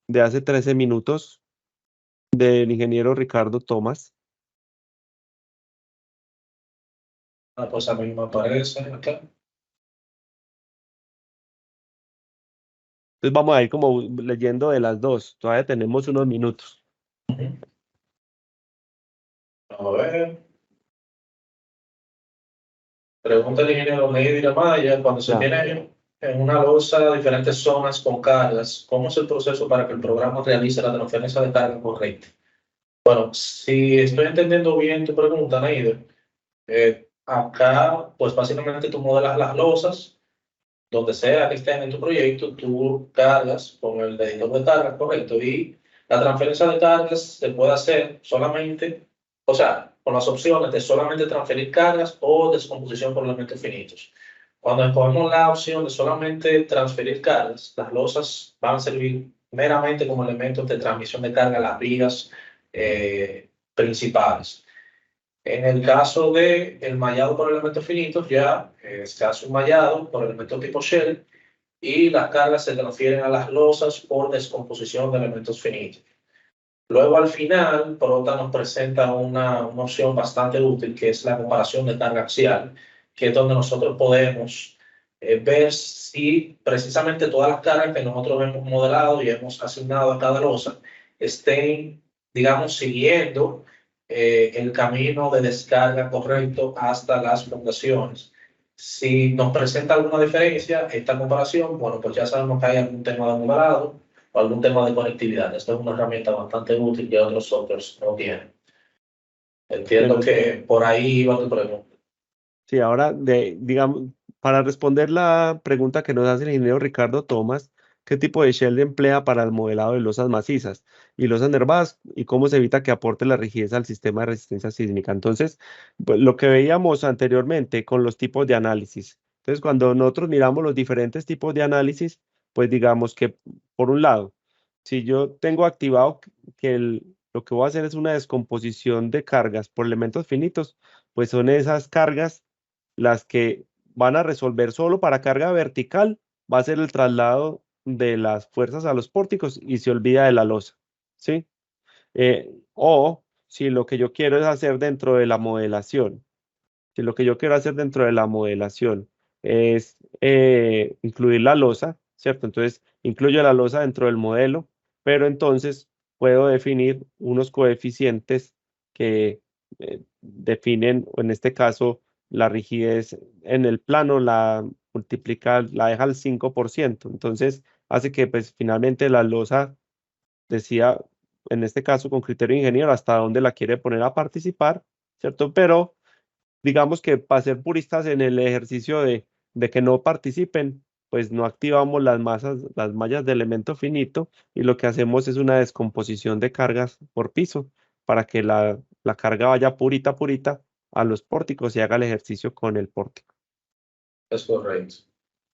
de hace 13 minutos del ingeniero Ricardo Tomás. Pues a mí me aparece acá. Entonces vamos a ir como leyendo de las dos. Todavía tenemos unos minutos. A ver. Pregunta el ingeniero Neidir Amaya, cuando se Ya. tiene en una losa diferentes zonas con cargas, ¿cómo es el proceso para que el programa realice la transferencia de carga correcta? Bueno, si estoy entendiendo bien tu pregunta, Neider, acá, pues básicamente tú modelas las losas, donde sea que estén en tu proyecto, tú cargas con el dedicador de carga, correcto, y la transferencia de cargas se puede hacer solamente, o sea, con las opciones de solamente transferir cargas o descomposición por elementos finitos. Cuando escogemos la opción de solamente transferir cargas, las losas van a servir meramente como elementos de transmisión de carga a las vigas principales. En el caso de el mallado por elementos finitos, ya se hace un mallado por elementos tipo shell y las cargas se transfieren a las losas por descomposición de elementos finitos. Luego al final, Prota nos presenta una opción bastante útil que es la comparación de carga axial, que es donde nosotros podemos ver si precisamente todas las cargas que nosotros hemos modelado y hemos asignado a cada losa estén, digamos, siguiendo el camino de descarga correcto hasta las fundaciones. Si nos presenta alguna diferencia, esta comparación, bueno, pues ya sabemos que hay algún tema de modelado o algún tema de conectividad. Esta es una herramienta bastante útil que otros softwares no tienen. Entiendo Bueno, que por ahí iba tu pregunta. sí, ahora digamos, para responder la pregunta que nos hace el ingeniero Ricardo Tomás, qué tipo de shell emplea para el modelado de losas macizas y losas nervadas y cómo se evita que aporte la rigidez al sistema de resistencia sísmica. Entonces, pues, lo que veíamos anteriormente con los tipos de análisis. Entonces, cuando nosotros miramos los diferentes tipos de análisis, pues digamos que, por un lado, si yo tengo activado que lo que voy a hacer es una descomposición de cargas por elementos finitos, pues son esas cargas las que van a resolver solo para carga vertical, va a ser el traslado de las fuerzas a los pórticos y se olvida de la losa, ¿sí? O si lo que yo quiero es hacer dentro de la modelación, si lo que yo quiero hacer dentro de la modelación es incluir la losa, ¿cierto? Entonces, incluyo la losa dentro del modelo, pero entonces puedo definir unos coeficientes que definen, o en este caso, la rigidez en el plano, la multiplica, la deja al 5%. Entonces, hace que pues finalmente la losa decida, en este caso con criterio de ingeniero, hasta dónde la quiere poner a participar, ¿cierto? Pero digamos que para ser puristas en el ejercicio de que no participen, pues no activamos las masas, las mallas de elemento finito y lo que hacemos es una descomposición de cargas por piso para que la carga vaya purita, purita a los pórticos y haga el ejercicio con el pórtico. Es correcto.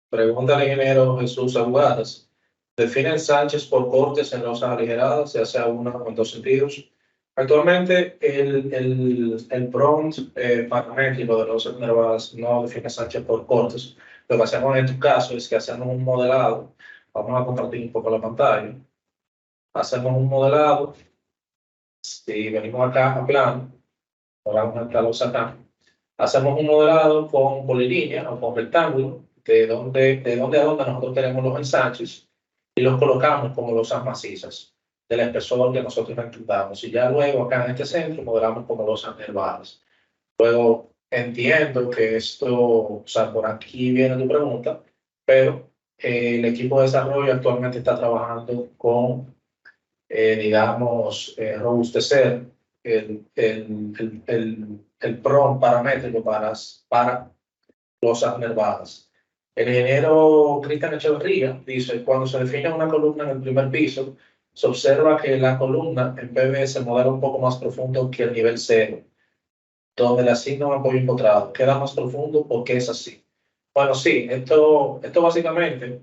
Pregunta al ingeniero Jesús Aguadas. ¿Definen Sánchez por cortes en losas aligeradas, ya sea uno o en dos sentidos? Actualmente, el prompt paramétrico de losas nervadas no define Sánchez por cortes. Lo que hacemos en tu caso es que hacemos un modelado. Vamos a compartir un poco la pantalla. Hacemos un modelado. Si venimos acá a plano, ponemos esta losa acá. Hacemos un modelado con polilínea o con rectángulo, de dónde a dónde nosotros tenemos los ensanches y los colocamos como losas macizas del espesor que nosotros entendamos. Y ya luego acá en este centro modelamos como losas nervadas. Luego entiendo que esto, o sea, por aquí viene tu pregunta, pero el equipo de desarrollo actualmente está trabajando con, digamos, robustecer el PROM paramétrico para losas nervadas. El ingeniero Cristian Echeverría dice, cuando se define una columna en el primer piso, se observa que la columna en PVC modela un poco más profundo que el nivel cero, donde le asigna un apoyo empotrado. Queda más profundo porque es así. Bueno, sí, esto básicamente,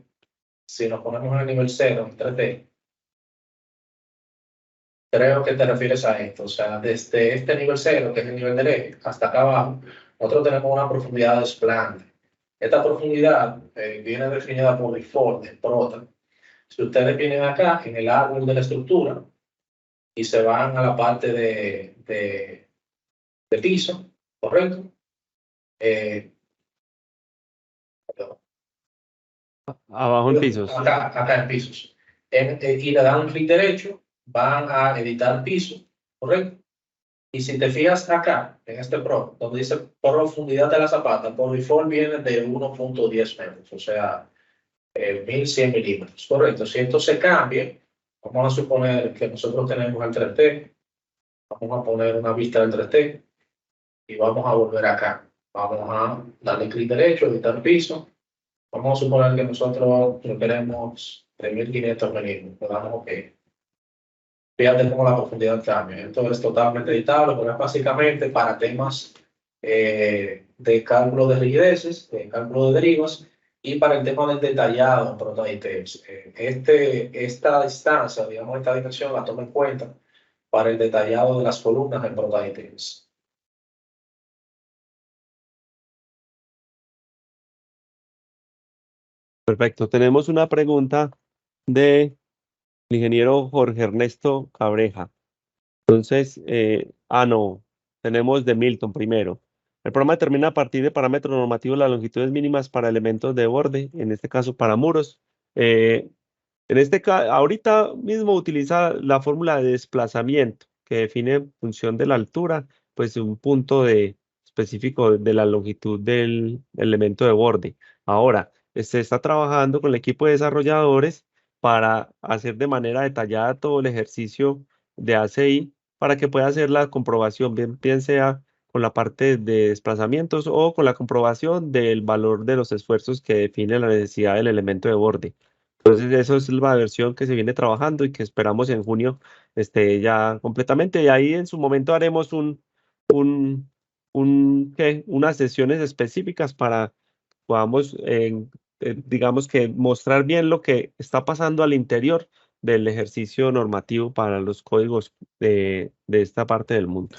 si nos ponemos en el nivel cero, en 3D, creo que te refieres a esto. O sea, desde este nivel cero, que es el nivel del eje, hasta acá abajo, nosotros tenemos una profundidad desplante. Esta profundidad viene definida por default en Prota. Si ustedes vienen acá en el árbol de la estructura y se van a la parte de piso, ¿correcto? Perdón, Abajo en pisos. acá en pisos. Y le dan un clic derecho, van a editar piso, ¿correcto? Y si te fijas acá, en este Pro, donde dice profundidad de la zapata, por default viene de 1.10 metros, o sea, 1100 milímetros, correcto. Si esto se cambia, vamos a suponer que nosotros tenemos el 3T, vamos a poner una vista del 3T y vamos a volver acá. Vamos a darle clic derecho, editar piso. Vamos a suponer que nosotros lo queremos de 1500 milímetros, le damos OK. Fíjate cómo la profundidad cambia. Esto es totalmente editable, pero es básicamente para temas de cálculo de rigideces, de cálculo de derivas y para el tema del detallado en ProtoITEMS. Esta distancia, digamos, esta dimensión la toma en cuenta para el detallado de las columnas en ProtoITEMS. Perfecto. Tenemos una pregunta de el ingeniero Jorge Ernesto Cabreja. Entonces, no, tenemos de Milton primero. El programa determina a partir de parámetros normativos las longitudes mínimas para elementos de borde, en este caso para muros. Ahorita mismo utiliza la fórmula de desplazamiento que define en función de la altura, pues un punto específico de la longitud del elemento de borde. Ahora, se está trabajando con el equipo de desarrolladores para hacer de manera detallada todo el ejercicio de ACI para que pueda hacer la comprobación, bien sea con la parte de desplazamientos o con la comprobación del valor de los esfuerzos que define la necesidad del elemento de borde. Entonces, eso es la versión que se viene trabajando y que esperamos en junio esté ya completamente. Y ahí en su momento haremos un, unas sesiones específicas para podamos, digamos que mostrar bien lo que está pasando al interior del ejercicio normativo para los códigos de esta parte del mundo.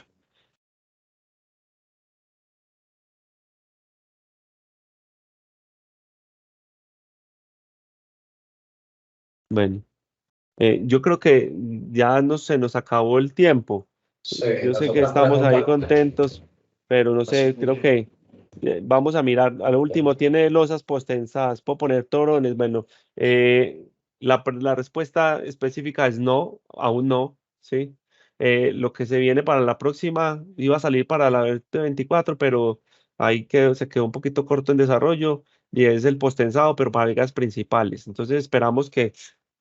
Bueno, yo creo que ya no se nos acabó el tiempo. Sí, Yo las sé que otras estamos ahí preguntas. contentos, pero no sé, creo que vamos a mirar. A lo último, tiene losas postensadas, puedo poner torones. Bueno, la respuesta específica es no, aún no, ¿sí? Lo que se viene para la próxima iba a salir para la 24, pero ahí se quedó un poquito corto en desarrollo y es el postensado, pero para ligas principales. Entonces esperamos que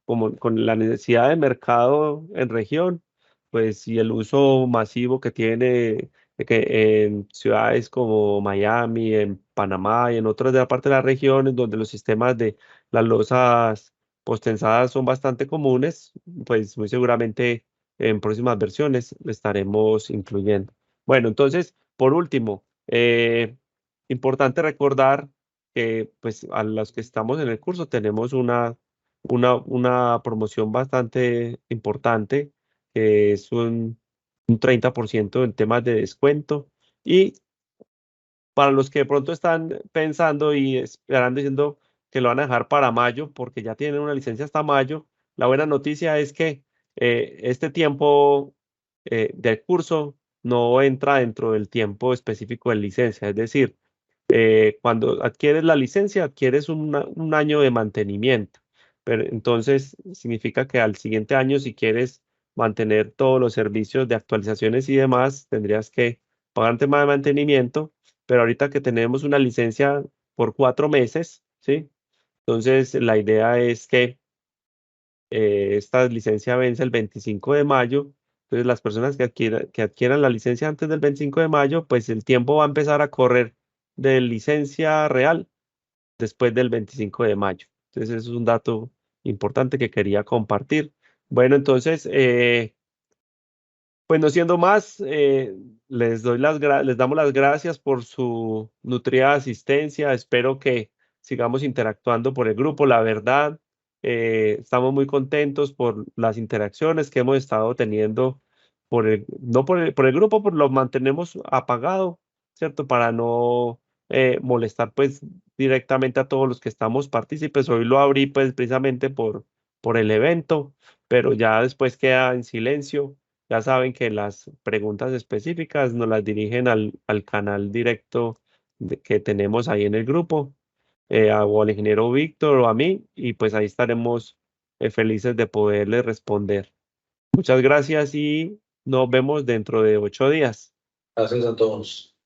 como con la necesidad de mercado en región, pues y el uso masivo que tiene en ciudades como Miami, en Panamá y en otras de la parte de las regiones donde los sistemas de las losas postensadas son bastante comunes, pues muy seguramente en próximas versiones lo estaremos incluyendo. Bueno, entonces, por último, importante recordar que pues a los que estamos en el curso tenemos una promoción bastante importante, que es un 30% en temas de descuento. Y para los que de pronto están pensando y esperando diciendo que lo van a dejar para mayo, porque ya tienen una licencia hasta mayo, la buena noticia es que este tiempo del curso no entra dentro del tiempo específico de licencia. Es decir, cuando adquieres la licencia, adquieres un año de mantenimiento. Pero entonces significa que al siguiente año, si quieres mantener todos los servicios de actualizaciones y demás, tendrías que pagar un tema de mantenimiento. Pero ahorita que tenemos una licencia por 4 meses, ¿sí? Entonces la idea es que esta licencia vence el 25 de mayo. Entonces las personas que adquieran la licencia antes del 25 de mayo, pues el tiempo va a empezar a correr de licencia real después del 25 de mayo. Entonces, eso es un dato importante que quería compartir. Bueno, entonces, pues no siendo más, les damos las gracias por su nutrida asistencia. Espero que sigamos interactuando por el grupo. La verdad, estamos muy contentos por las interacciones que hemos estado teniendo no por el grupo, pues lo mantenemos apagado, ¿cierto? Para no molestar pues directamente a todos los que estamos partícipes. Hoy lo abrí pues precisamente por el evento, pero ya después queda en silencio. Ya saben que las preguntas específicas nos las dirigen al canal directo que tenemos ahí en el grupo, o al ingeniero Víctor o a mí, y pues ahí estaremos felices de poderles responder. Muchas gracias y nos vemos dentro de 8 días. Gracias a todos.